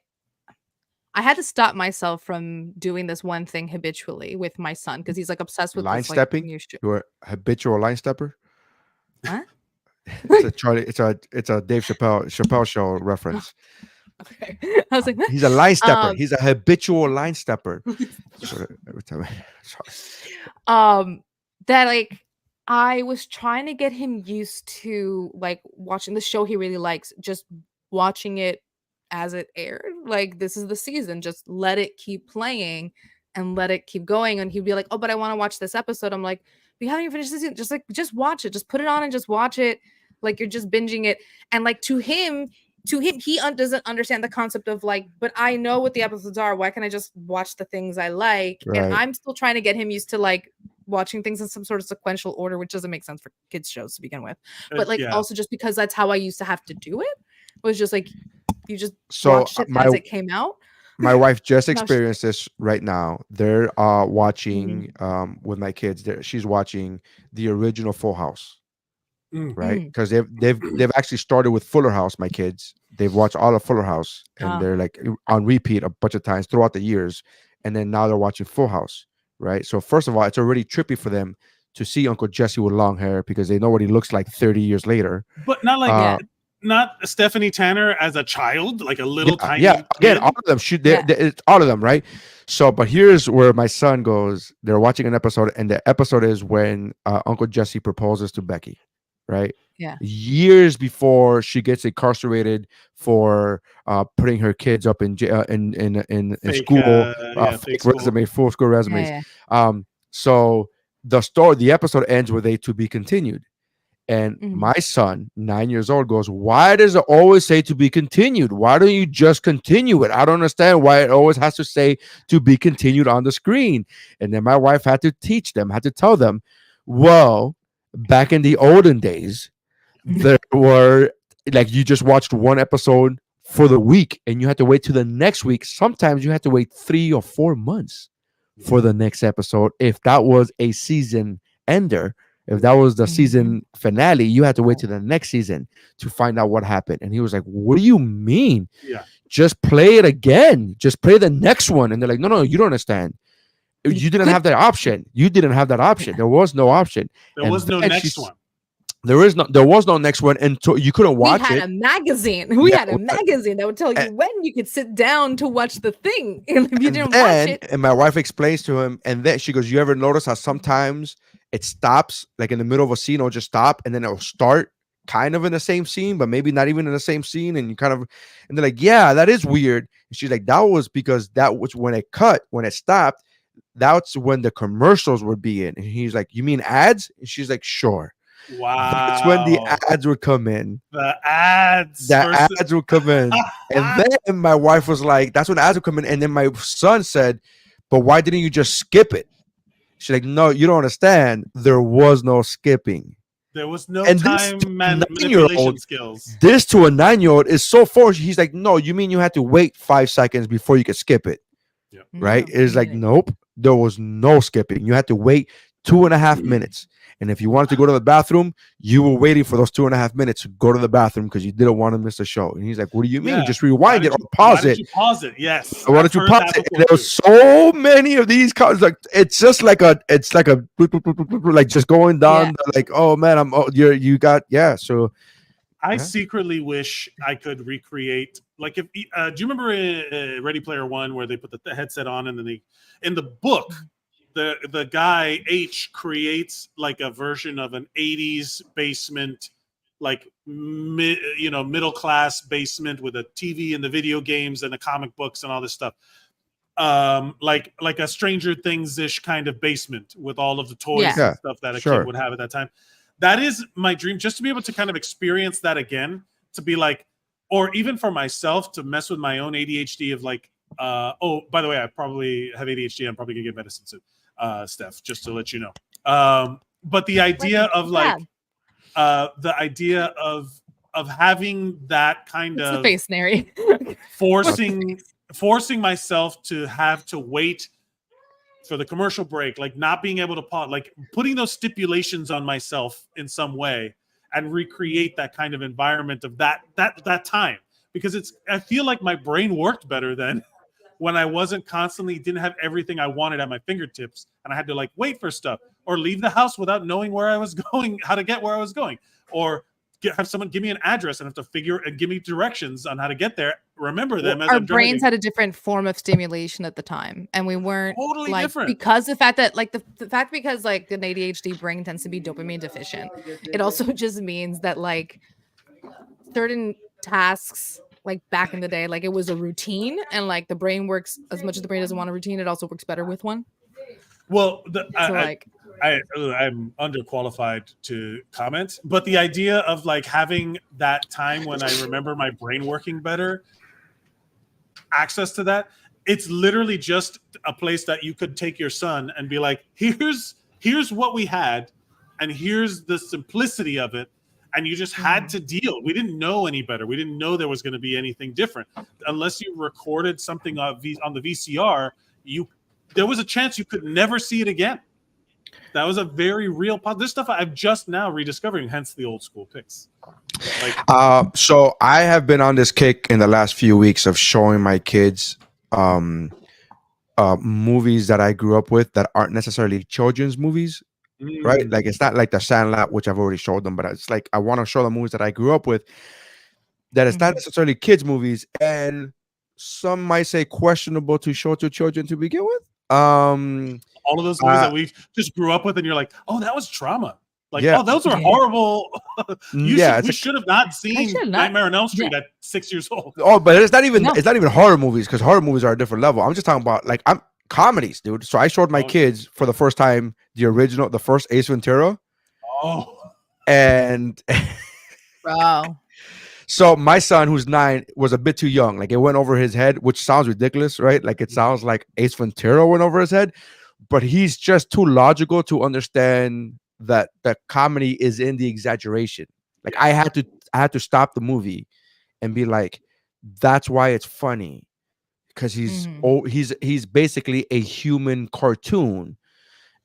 I had to stop myself from doing this one thing habitually with my son because he's like obsessed with Line this like stepping. new shit. You're a habitual line stepper. What? It's a Charlie. It's a Dave Chappelle show reference. Okay. I was like, He's a line stepper. Um, He's a habitual line stepper. So every time, sorry. that like I was trying to get him used to like watching the show he really likes, just watching it as it aired. Like this is the season, just let it keep playing and let it keep going. And he'd be like, "Oh, but I want to watch this episode." I'm like, "We haven't even finished this season. Just watch it. Just put it on and just watch it. Like you're just binging it." And like to him, he doesn't understand the concept of like, but I know what the episodes are. Why can't I just watch the things I like? Right. And I'm still trying to get him used to like watching things in some sort of sequential order, which doesn't make sense for kids shows to begin with. But like also just because that's how I used to have to do it, was just like you just watched it as it came out. My wife just experienced this right now. They're watching with my kids. She's watching the original Full House. Right, because they've actually started with Fuller House. My kids, they've watched all of Fuller House, and they're like on repeat a bunch of times throughout the years, and then now they're watching Full House. Right, so first of all, it's already trippy for them to see Uncle Jesse with long hair because they know what he looks like 30 years later. But not like not Stephanie Tanner as a child, like a little tiny. Yeah, again, all of them it's all of them, right? So, but here's where my son goes. They're watching an episode, and the episode is when Uncle Jesse proposes to Becky. Right. Yeah. Years before she gets incarcerated for putting her kids up in school, fake resume, full school resumes. Yeah. So the episode ends with a to be continued, and my son, 9 years old, goes, "Why does it always say to be continued? Why don't you just continue it? I don't understand why it always has to say to be continued on the screen." And then my wife had to tell them, well, back in the olden days, there were like you just watched one episode for the week and you had to wait till the next week. Sometimes you had to wait 3 or 4 months for the next episode. If that was a season ender, if that was the season finale, you had to wait till the next season to find out what happened. And he was like, "What do you mean? Yeah, just play it again. Just play the next one." And they're like, "No, you don't understand. You didn't have that option. You didn't have that option. There was no option. There was no next one. There was no next one, and you couldn't watch it. We had a magazine. We had a magazine that would tell you when you could sit down to watch the thing. And if you didn't watch it, and my wife explains to him, and then she goes, "You ever notice how sometimes it stops, like in the middle of a scene, it'll just stop, and then it'll start kind of in the same scene, but maybe not even in the same scene, and you kind of." And they're like, "Yeah, that is weird." And she's like, "That was because that was when it stopped. That's when the commercials would be in." And he's like, "You mean ads?" And she's like, "Sure." Wow. That's when the ads would come in. The ads would come in. And then my wife was like, that's when ads would come in. And then my son said, "But why didn't you just skip it?" She's like, "No, you don't understand. There was no skipping. There was no and time manipulation skills." This to a 9-year-old is so forced. He's like, "No, you mean you had to wait 5 seconds before you could skip it?" Yep. Right? It's like, nope, there was no skipping. You had to wait 2.5 minutes. And if you wanted to go to the bathroom, you were waiting for those 2.5 minutes to go to the bathroom because you didn't want to miss the show. And he's like, "What do you mean? Just rewind it or pause it." Pause it? Yes. Why don't you pause it? And there were so many of these cars. Like it's like just going down. Like, oh man, So I secretly wish I could recreate. Like, if do you remember Ready Player One where they put the headset on and then they in the book. The guy H creates like a version of an 80s basement, like middle class basement with a TV and the video games and the comic books and all this stuff. Like a Stranger Things-ish kind of basement with all of the toys and stuff that a kid would have at that time. That is my dream, just to be able to kind of experience that again, to be like, or even for myself to mess with my own ADHD of like, oh, by the way, I probably have ADHD. I'm probably gonna get medicine soon. Steph, just to let you know. But the idea of like the idea of having that kind of face, Nery. forcing myself to have to wait for the commercial break, like not being able to pause, like putting those stipulations on myself in some way and recreate that kind of environment of that time, because I feel like my brain worked better then. when I wasn't constantly didn't have everything I wanted at my fingertips, and I had to like wait for stuff or leave the house without knowing where I was going, how to get where I was going, or have someone give me an address and have to figure and give me directions on how to get there. Remember them as our I'm brains driving. had a different form of stimulation at the time, and we weren't Totally like different. because the fact that like the fact because like an ADHD brain tends to be dopamine deficient. It also just means that like certain tasks like back in the day, like it was a routine, and like the brain works as much as the brain doesn't want a routine, it also works better with one. Well, I'm underqualified to comment, but the idea of like having that time when I remember my brain working better, access to that, it's literally just a place that you could take your son and be like, here's what we had, and here's the simplicity of it. And you just had to deal. We didn't know any better. We didn't know there was going to be anything different. Unless you recorded something on the VCR, there was a chance you could never see it again. That was a very real this stuff I'm just now rediscovering, hence the old school picks. Like, so I have been on this kick in the last few weeks of showing my kids movies that I grew up with that aren't necessarily children's movies. Right, like it's not like the Sandlot, which I've already showed them, but it's like I want to show the movies that I grew up with that it's not necessarily kids movies, and some might say questionable to show to children to begin with. All of those movies that we just grew up with, and you're like, oh, that was trauma. Like, yeah. Oh, those are horrible. We should have not seen Nightmare on Elm Street at 6 years old. Oh, but it's not even horror movies, because horror movies are a different level. I'm just talking about like comedies, dude. So I showed my kids for the first time the first Ace Ventura. Oh, and wow. So my son, who's 9, was a bit too young. Like it went over his head, which sounds ridiculous, right? Like it sounds like Ace Ventura went over his head, but he's just too logical to understand that the comedy is in the exaggeration. Like I had to stop the movie and be like, that's why it's funny. Because he's basically a human cartoon.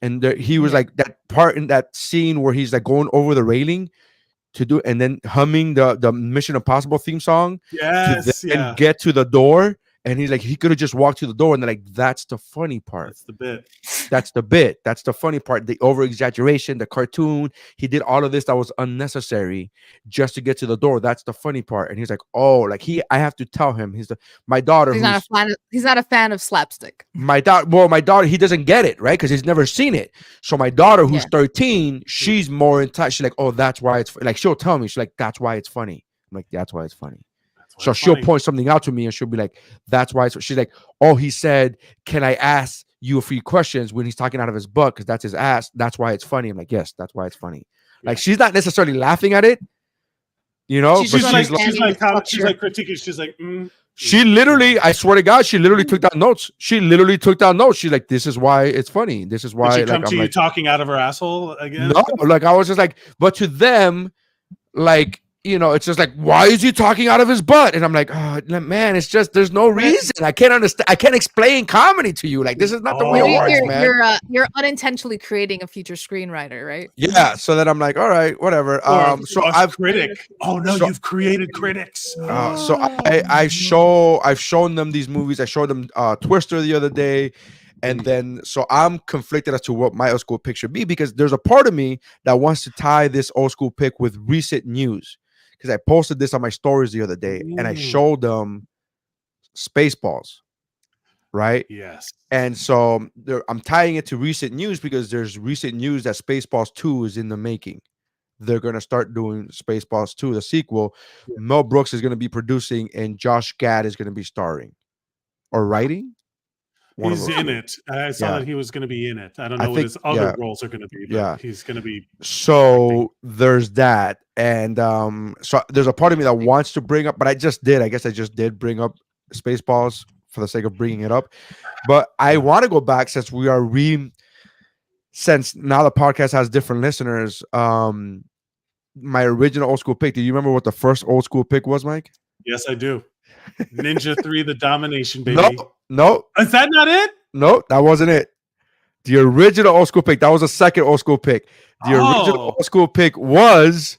And he was like that part in that scene where he's like going over the railing to do, and then humming the Mission Impossible theme song and get to the door. And he's like, he could have just walked to the door, and they're like, that's the funny part. That's the bit. That's the funny part. The over exaggeration, the cartoon. He did all of this that was unnecessary just to get to the door. That's the funny part. And he's like, oh, like I have to tell him. My daughter. He's not a fan of slapstick. My daughter, he doesn't get it, right? Because he's never seen it. So my daughter, who's 13, she's more in touch. She's like, oh, that's why it's like, she'll tell me. She's like, that's why it's funny. I'm like, that's why it's funny. So she'll point something out to me, and she'll be like, that's why she's like, oh, he said, can I ask you a few questions when he's talking out of his butt? Because that's his ass. That's why it's funny. I'm like, yes, that's why it's funny. Like she's not necessarily laughing at it, you know, she's like critiquing. She's like, She literally, I swear to God, she literally took down notes. She's like, this is why it's funny. This is why. Did she come to you talking out of her asshole again? No, like I was just like, but to them, like, you know, it's just like, why is he talking out of his butt? And I'm like, oh, man, it's just, there's no reason. I can't understand. I can't explain comedy to you. Like, this is not the way it works, man. You're unintentionally creating a future screenwriter, right? Yeah. So then I'm like, all right, whatever. So I've critic. Oh no, you've created critics. So I've shown them these movies. I showed them Twister the other day. And then, so I'm conflicted as to what my old school pick should be, because there's a part of me that wants to tie this old school pick with recent news. Because I posted this on my stories the other day, and I showed them Spaceballs, right? Yes. And so I'm tying it to recent news because there's recent news that Spaceballs 2 is in the making. They're going to start doing Spaceballs 2, the sequel. Yeah. Mel Brooks is going to be producing, and Josh Gad is going to be starring or writing. He's in it. I saw that he was going to be in it. I don't know what his other roles are going to be, but he's going to be. So there's that. And so there's a part of me that wants to bring up, but I guess I just did bring up Spaceballs for the sake of bringing it up. But I want to go back since since now the podcast has different listeners. My original old school pick. Do you remember what the first old school pick was, Mike? Yes, I do. Ninja 3, The Domination, baby. No. Is that not it? No, that wasn't it. The original old school pick. That was the second old school pick. The original old school pick was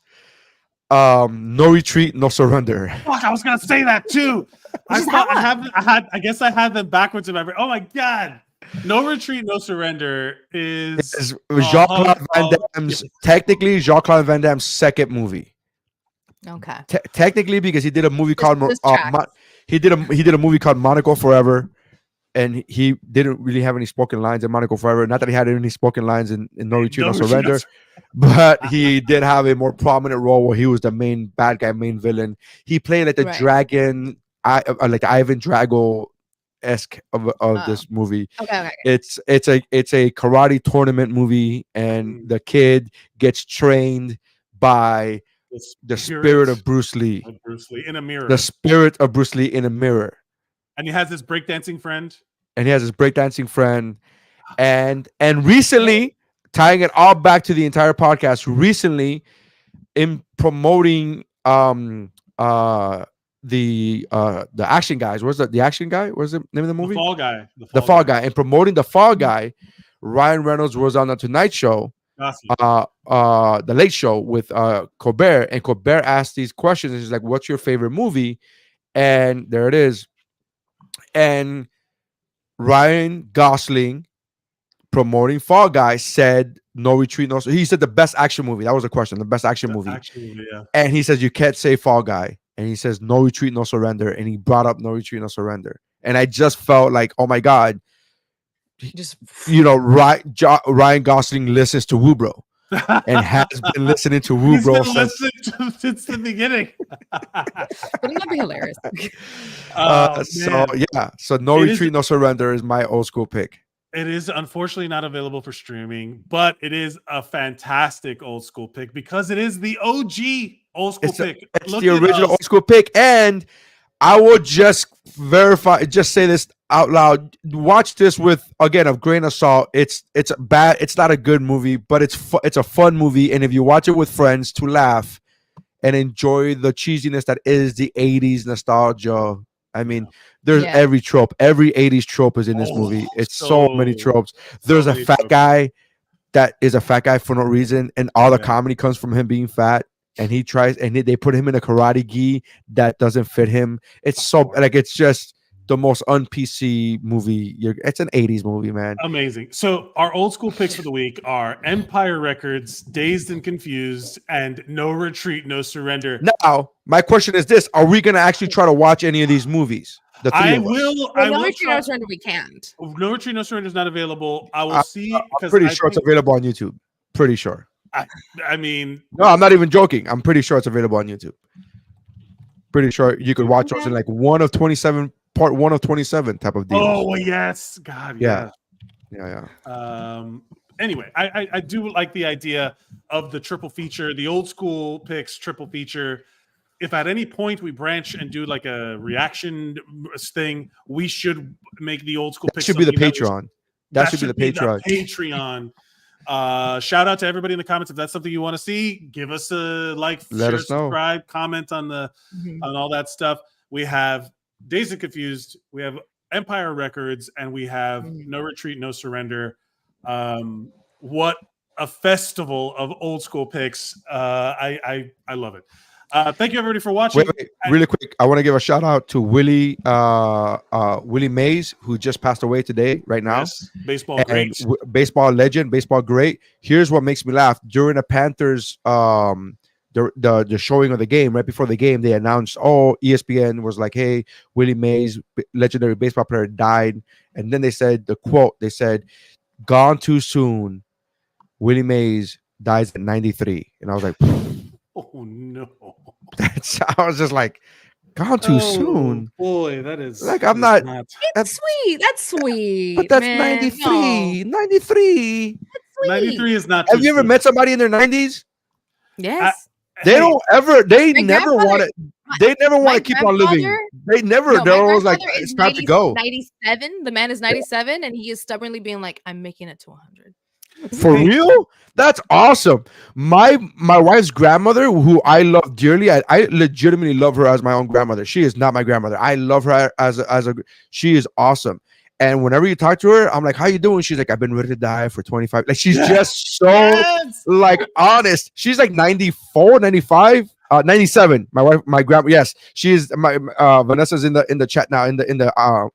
No Retreat, No Surrender. Fuck, I was gonna say that too. I guess I had them backwards in my brain. Oh my god! No Retreat, No Surrender is Jean-Claude Van Damme's technically Jean-Claude Van Damme's second movie. Okay. Technically, because he did a movie called this tracks. he did a movie called Monaco Forever, and he didn't really have any spoken lines in Monaco Forever. Not that he had any spoken lines in No Retreat, No Surrender, but he did have a more prominent role where he was the main bad guy, main villain. He played like the dragon, like Ivan Drago-esque of this movie. Okay. It's a karate tournament movie, and the kid gets trained by the spirit of Bruce Lee. In a mirror. The spirit of Bruce Lee in a mirror. And he has this breakdancing friend. And recently, tying it all back to the entire podcast, recently in promoting the action guys. What's the action guy? What's the name of the movie? The Fall Guy. The Fall Guy. And promoting the Fall Guy, Ryan Reynolds was on the Tonight Show. The Late Show with Colbert, and Colbert asked these questions. He's like, "What's your favorite movie?" And there it is. And Ryan Gosling, promoting Fall Guy, said No Retreat, No. He said the best action movie. That was the question. The best action movie. Yeah. And he says you can't say Fall Guy. And he says No Retreat, No Surrender. And he brought up No Retreat, No Surrender. And I just felt like, oh my god. Ryan Gosling listens to WUBro and has been listening to WUBro since the beginning. Wouldn't that be hilarious? So No Retreat, No Surrender is my old school pick. It is unfortunately not available for streaming, but it is a fantastic old school pick because it is the OG old school pick. It's the original old school pick, and I will just say this out loud. Watch this with, again, a grain of salt. It's bad. It's not a good movie, but it's a fun movie. And if you watch it with friends to laugh and enjoy the cheesiness that is the 80s nostalgia. I mean, there's every trope. Every 80s trope is in this movie. It's so many tropes. There's a fat guy that is a fat guy for no reason, and all the comedy comes from him being fat. And he tries, and they put him in a karate gi that doesn't fit him. It's it's just the most un-PC movie. It's an 80s movie, man. Amazing. So our old school picks for the week are Empire Records, Dazed and Confused, and No Retreat, No Surrender. Now, my question is this: are we going to actually try to watch any of these movies? No Retreat, No Surrender, we can't. No Retreat, No Surrender is not available. I will see. I'm pretty sure it's available on YouTube. Pretty sure. I mean, no, I'm not even joking. I'm pretty sure it's available on YouTube. Pretty sure you could watch those in like part 1 of 27 type of deal. Oh yes, God, yeah. Anyway, I do like the idea of the triple feature, the old school picks triple feature. If at any point we branch and do like a reaction thing, we should make the old school picks. Should be the Patreon. That should be the Patreon. Patreon. Shout out to everybody in the comments. If that's something you want to see, give us a like, share, subscribe, comment on on all that stuff. We have Dazed and Confused, we have Empire Records, and we have No Retreat, No Surrender. What a festival of old school picks. I love it. Thank you everybody for watching. Wait, really quick, I want to give a shout out to Willie Mays, who just passed away today, right now. Yes, baseball great, baseball legend, baseball great. Here's what makes me laugh: during the Panthers, the showing of the game, right before the game, they announced, ESPN was like, "Hey, Willie Mays, legendary baseball player, died," and then they said the quote. They said, "Gone too soon. Willie Mays dies at 93," and I was like, "Oh no." I was just like, gone too soon. Boy, that is like, I'm not. It's sweet. That's sweet. But that's 93. No. 93. 93 is not. Have you ever met somebody in their 90s? Yes. They don't ever. They never want to. They never want to keep on living. They never. They're always like, it's time to go. 97. The man is 97, and he is stubbornly being like, I'm making it to 100. For real? That's awesome. My wife's grandmother, who I love dearly, I legitimately love her as my own grandmother. She is not my grandmother. I love her as a she is awesome. And whenever you talk to her, I'm like, how you doing? She's like, I've been ready to die for 25. Like, she's just so like honest. She's like 94, 95. 97. My wife, my grandma. Yes, she's my Vanessa's in the chat now in the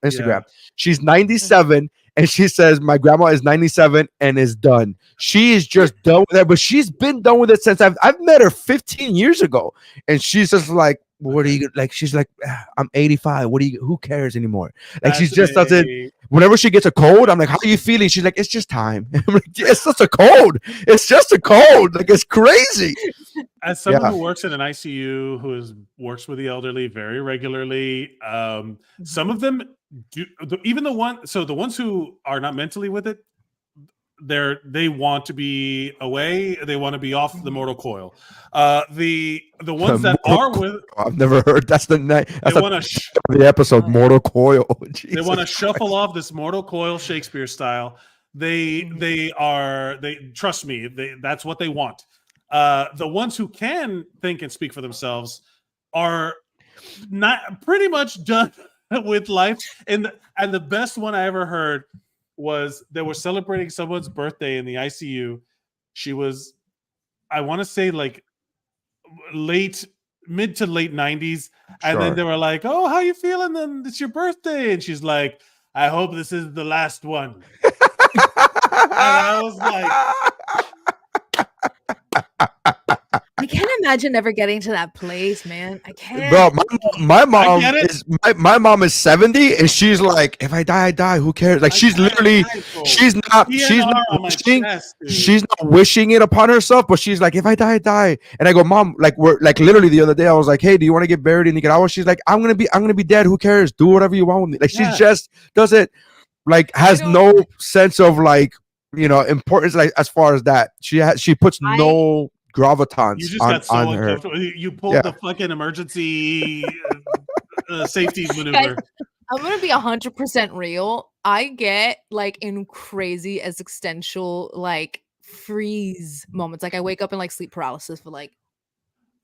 Instagram. Yeah. She's 97, and she says my grandma is 97 and is done. She is just done with that, but she's been done with it since I've met her 15 years ago, and she's just like, what are you like? She's like, I'm 85. What do you? Who cares anymore? Like she's just doesn't. Whenever she gets a cold, I'm like, how are you feeling? She's like, it's just time. I'm like, it's just a cold. It's just a cold. Like it's crazy. As someone who works in an ICU, works with the elderly very regularly, some of them do. Even the ones who are not mentally with it, they want to be away. They want to be off the mortal coil. The ones that are with, I've never heard. That's the episode Oh. Mortal Coil. They want to shuffle off this mortal coil Shakespeare style. They trust me. That's what they want. The ones who can think and speak for themselves are not pretty much done with life. And the best one I ever heard was they were celebrating someone's birthday in the ICU. She was, I want to say like mid to late 90s. And then they were like, oh, how you feeling? Then it's your birthday. And she's like, I hope this is the last one. And I was like, I can't imagine ever getting to that place, man. I can't. Bro, my mom is 70, and she's like, if I die, I die. Who cares? Like she's literally, she's not wishing it upon herself, but she's like, if I die, I die. And I go, Mom, like we're like literally the other day, I was like, hey, do you want to get buried in Nicaragua? She's like, I'm gonna be dead. Who cares? Do whatever you want with me. Like she just doesn't has no sense of like importance like as far as that. She puts no gravitons. You just got so uncomfortable. You pulled the fucking emergency safety maneuver. Guys, I'm gonna be 100% real. I get like in crazy existential like freeze moments. Like I wake up in like sleep paralysis for like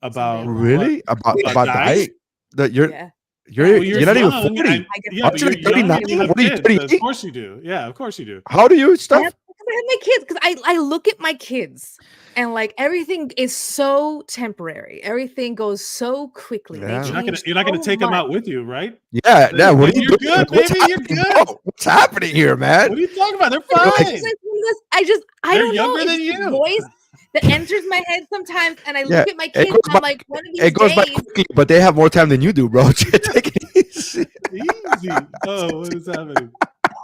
about really about dying. That you're not even 40. But you're young and you have kids. Of course you do. Yeah, of course you do. How do you stuff? I have my kids because I look at my kids and like everything is so temporary. Everything goes so quickly. Yeah. You're not gonna take them out with you, right? Yeah. What are you You're doing? good, baby. You're good. What's happening here, man? What are you talking about? They're fine. I don't know. Younger than you. Voice that enters my head sometimes, and I look at my kids and I'm like, one of these it goes days, by quickly, but they have more time than you do, bro. Take it easy. Easy. Oh, what is happening?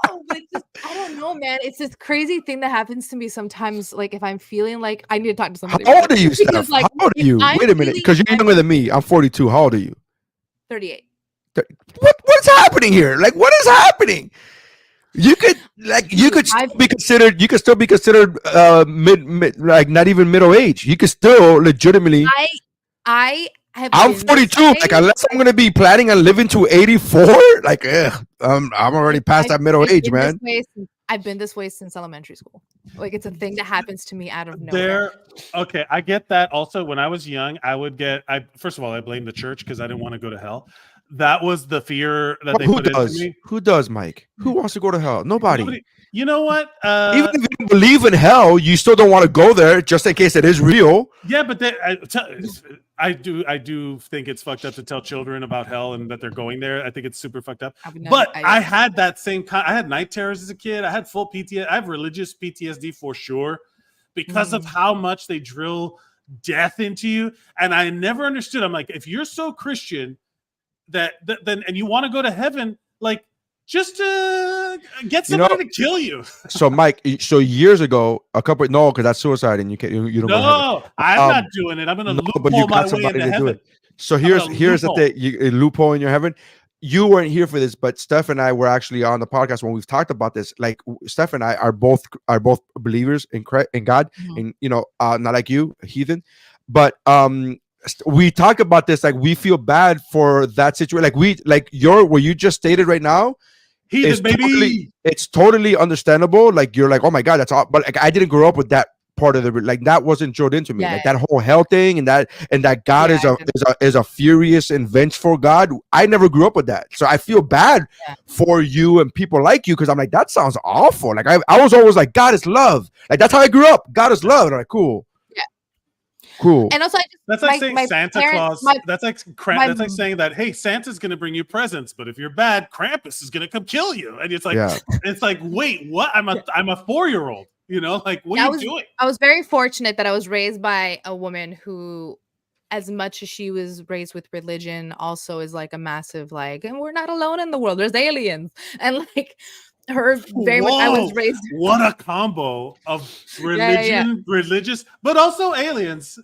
Oh, but it's just, I don't know, man. It's this crazy thing that happens to me sometimes. Like if I'm feling like I need to talk to somebody. How old are you, Steph? Like, how old are you? Wait a minute, because you're younger than me. I'm 42. How old are you? 38. What's happening here? Like, what is happening? You could still be considered mid like not even middle age. You could still legitimately. I'm 42. Like unless I'm gonna be planning on living to 84, like I'm already past that middle age, man. I've been this way since elementary school. Like it's a thing that happens to me out of nowhere. Okay, I get that. Also, when I was young, first of all, I blame the church because I didn't want to go to hell. That was the fear that they put into me. Who does, Mike? Who wants to go to hell? Nobody. You know what? Even if you don't believe in hell, you still don't want to go there just in case it is real. Yeah, but I do think it's fucked up to tell children about hell and that they're going there. I think it's super fucked up. I had that same kind. I had night terrors as a kid. I had full PTSD. I have religious PTSD for sure because of how much they drill death into you. And I never understood. I'm like, if you're so Christian then and you want to go to heaven, like just get somebody to kill you. So Mike, years ago, because that's suicide and you can't. You don't. No, I'm not doing it. I'm gonna loophole my way into heaven. So here's the thing: a loophole in your heaven. You weren't here for this, but Steph and I were actually on the podcast when we've talked about this. Like Steph and I are both believers in God, and not like you, heathen, but we talk about this. Like we feel bad for that situation. Like what you just stated right now. It's totally understandable. Like you're like, oh my God, that's all. But like I didn't grow up with that part of like that wasn't drilled into me. Like that whole hell thing and that God is a furious and vengeful God. I never grew up with that, so I feel bad for you and people like you because I'm like that sounds awful. Like I was always like God is love. Like that's how I grew up. God is love. And I'm like cool. Cool. And also, I just That's like saying Santa Claus. my That's like saying that, hey, Santa's gonna bring you presents, but if you're bad, Krampus is gonna come kill you. And it's like, wait, what? I'm a 4-year-old. You know, like what are you doing? I was very fortunate that I was raised by a woman who, as much as she was raised with religion, also is like a massive like, and we're not alone in the world. There's aliens, and like her very much. I was raised. What a combo of religion, religious, but also aliens.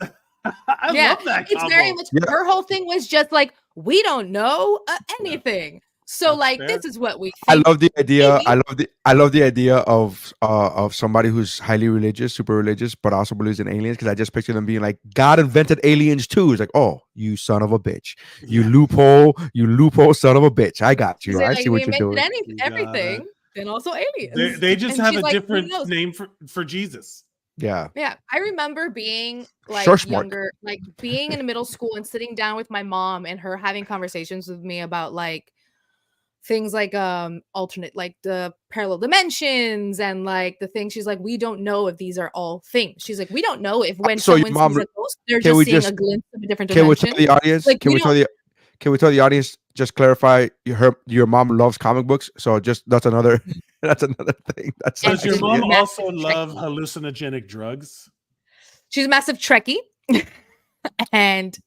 I love that combo. It's very much her whole thing was just like, we don't know anything. So That's like fair. this is what we think. I love the idea. I love the idea of somebody who's highly religious, super religious, but also believes in aliens. Because I just picture them being like, God invented aliens too. It's like, oh, you son of a bitch, you loophole, son of a bitch. I got you. I see what you're doing. Everything, and also aliens. They just have a different name for Jesus. Yeah. I remember being like younger, like being in middle school and sitting down with my mom and her having conversations with me about like things like alternate, like the parallel dimensions and like the thing. She's like, we don't know if these are all things. She's like, we don't know if when someone sees a ghost, they're just seeing a glimpse of a different dimension. Can we tell the audience? Like, can we tell the audience? Just clarify. Your mom loves comic books, so that's another thing. Does your mom also love hallucinogenic drugs? She's a massive Trekkie, and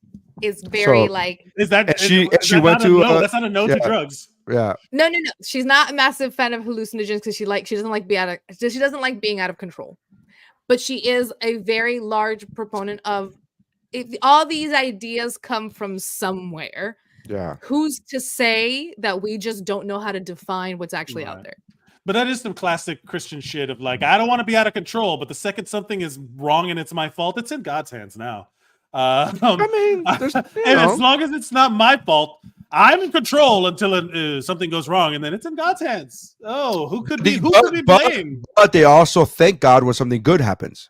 is very like. Is that she went to? That's not a no to drugs. Yeah. No. She's not a massive fan of hallucinogens because she doesn't like being out of control. But she is a very large proponent of if all these ideas come from somewhere. Yeah. Who's to say that we just don't know how to define what's actually out there? But that is some classic Christian shit of like, I don't want to be out of control, but the second something is wrong and it's my fault, it's in God's hands now. As long as it's not my fault, I'm in control until something goes wrong, and then it's in God's hands. Oh, who could be blamed? But they also thank God when something good happens.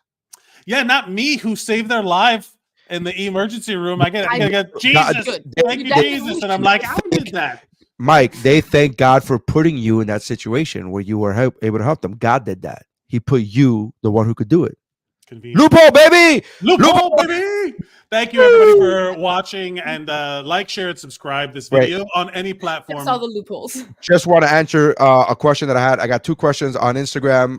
Yeah, not me who saved their life in the emergency room. I get Jesus. Thank you, Jesus. And I'm like, how did that? Mike, they thank God for putting you in that situation where you were able to help them. God did that. He put you, the one who could do it. Loophole, baby! Loophole, baby! Thank you, everybody, for watching. And like, share, and subscribe this video on any platform. That's all the loopholes. Just want to answer a question that I had. I got 2 questions on Instagram.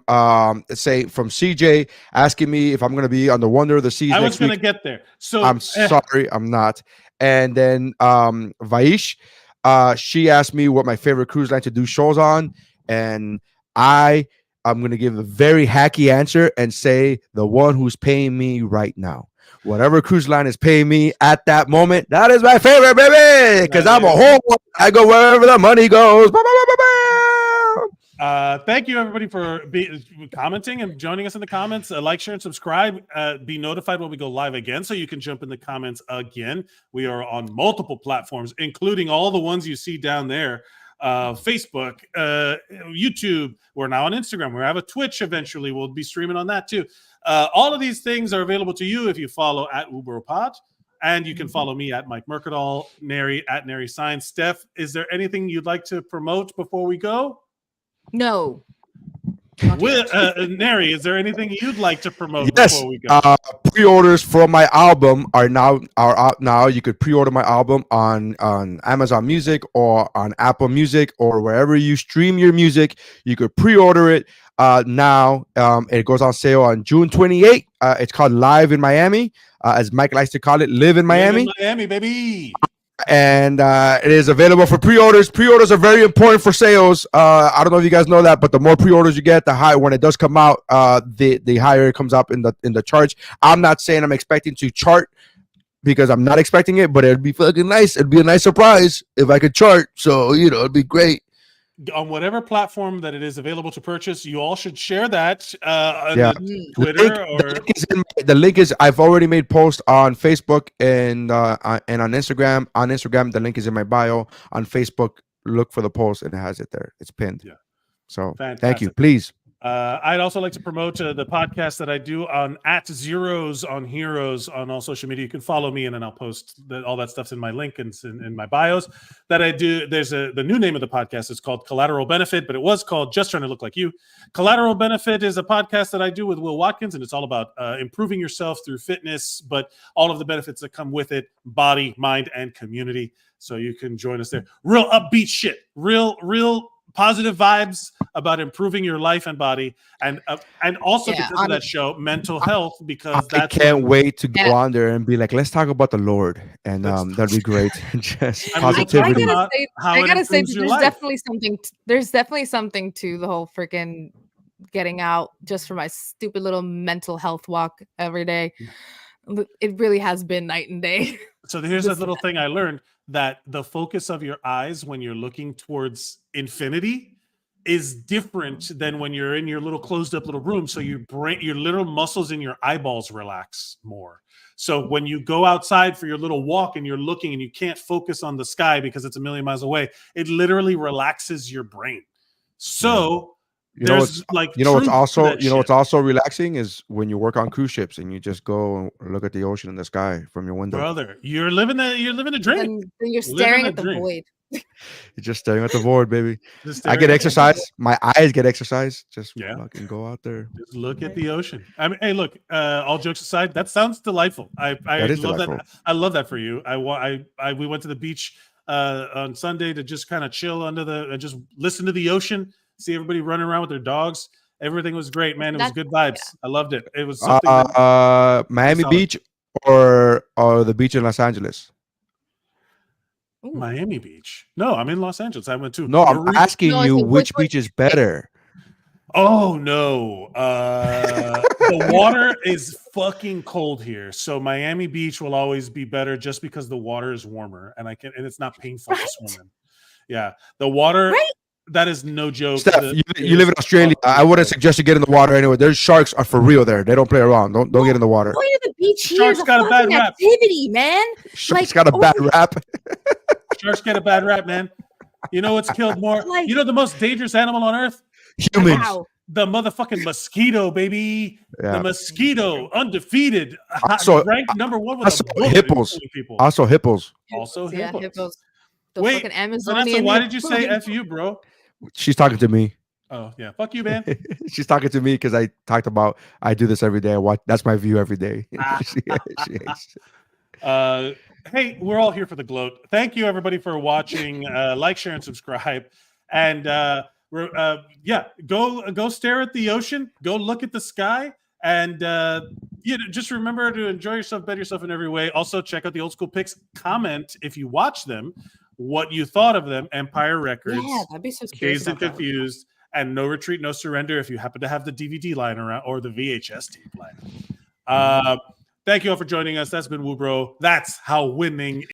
Say from CJ asking me if I'm going to be on the Wonder of the Seas. I was going to get there. So I'm sorry, I'm not. And then Vaish, she asked me what my favorite cruise line to do shows on, and I'm going to give a very hacky answer and say the one who's paying me right now. Whatever cruise line is paying me at that moment, that is my favorite, baby. Because I'm a whole. I go wherever the money goes. Thank you, everybody, for commenting and joining us in the comments. Like, share, and subscribe. Be notified when we go live again, so you can jump in the comments again. We are on multiple platforms, including all the ones you see down there. Facebook, YouTube. We're now on Instagram. We have a Twitch eventually. We'll be streaming on that too. All of these things are available to you if you follow at WUBro Pod, and you can follow me at Mike Mercadal, Nery at Nery Saenz. Steph, is there anything you'd like to promote before we go? No. Nery, is there anything you'd like to promote before we go? Pre-orders for my album are out now. You could pre-order my album on Amazon Music or on Apple Music or wherever you stream your music. You could pre-order it now. It goes on sale on June 28th. It's called Live in Miami, as Mike likes to call it, Live in Miami. Live in Miami, baby. And it is available for pre-orders. Pre-orders are very important for sales. I don't know if you guys know that, but the more pre-orders you get, the higher when it does come out, the higher it comes up in the charts. I'm not saying I'm expecting to chart because I'm not expecting it, but it'd be fucking nice. It'd be a nice surprise if I could chart. So it'd be great. On whatever platform that it is available to purchase, you all should share that on Twitter the link is I've already made posts on Facebook and on Instagram. On Instagram, the link is in my bio. On Facebook, look for the post and it has it there. It's pinned. Yeah. So fantastic. Thank you. Please. I'd also like to promote the podcast that I do on @Zeros on Heroes on all social media. You can follow me, and then I'll post all that stuff's in my link and in my bios that I do. There's the new name of the podcast is called Collateral Benefit, but it was called Just Trying to Look Like You. Collateral Benefit is a podcast that I do with Will Watkins, and it's all about improving yourself through fitness, but all of the benefits that come with it, body, mind, and community. So you can join us there. Real upbeat shit. Real positive vibes about improving your life and body, and also because of that show, mental health. Because I can't wait to go on there and be like, let's talk about the Lord, and that'd be great. Just positivity. I gotta say, there's definitely something to the whole freaking getting out just for my stupid little mental health walk every day. It really has been night and day. So here's a little thing I learned, that the focus of your eyes when you're looking towards infinity is different than when you're in your little closed up little room. So your little muscles in your eyeballs relax more. So when you go outside for your little walk and you're looking and you can't focus on the sky because it's a million miles away, it literally relaxes your brain. So what's also relaxing is when you work on cruise ships and you just go and look at the ocean and the sky from your window. Brother, you're living a dream. Then you're staring at the void. You're just staring at the void, baby. I get exercise. My eyes get exercise. Just fucking go out there. Just look at the ocean. I mean, hey, look. All jokes aside, that sounds delightful. I love that. I love that for you. We went to the beach on Sunday to just kind of chill and just listen to the ocean. See everybody running around with their dogs. Everything was great, man. It was good vibes. I loved it. It was something Miami Beach or the beach in Los Angeles. Ooh. Miami Beach. No, I'm in Los Angeles. I went to. No, I'm asking you which beach is better. Oh no, the water is fucking cold here. So Miami Beach will always be better just because the water is warmer and and it's not painful to swim in. Yeah, the water. Right? That is no joke. Steph, you live in Australia. I wouldn't suggest you get in the water anyway. There's sharks are for real there. They don't play around. Don't get in the water. Going to the beach here is a fucking activity, man. Sharks got a bad rap. Sharks get a bad rap, man. You know what's killed more? You know the most dangerous animal on earth? Humans. Wow. The motherfucking mosquito, baby. Yeah. The mosquito, undefeated. Ranked number one with hippos. Also hippos. Yeah, hippos. The Wait, Vanessa, why did you say F you, bro? She's talking to me. Oh, yeah. Fuck you, man. She's talking to me because I talked about I do this every day. That's my view every day. she hates it. Hey, we're all here for the gloat. Thank you, everybody, for watching. Like, share, and subscribe. And go stare at the ocean. Go look at the sky. And just remember to enjoy yourself, better yourself in every way. Also, check out the old school pics. Comment if you watch them, what you thought of them. Empire Records. Yeah, that'd be so curious. Dazed and Confused, and No Retreat, No Surrender. If you happen to have the DVD lying around or the VHS tape lying. Thank you all for joining us. That's been WUBro. That's how winning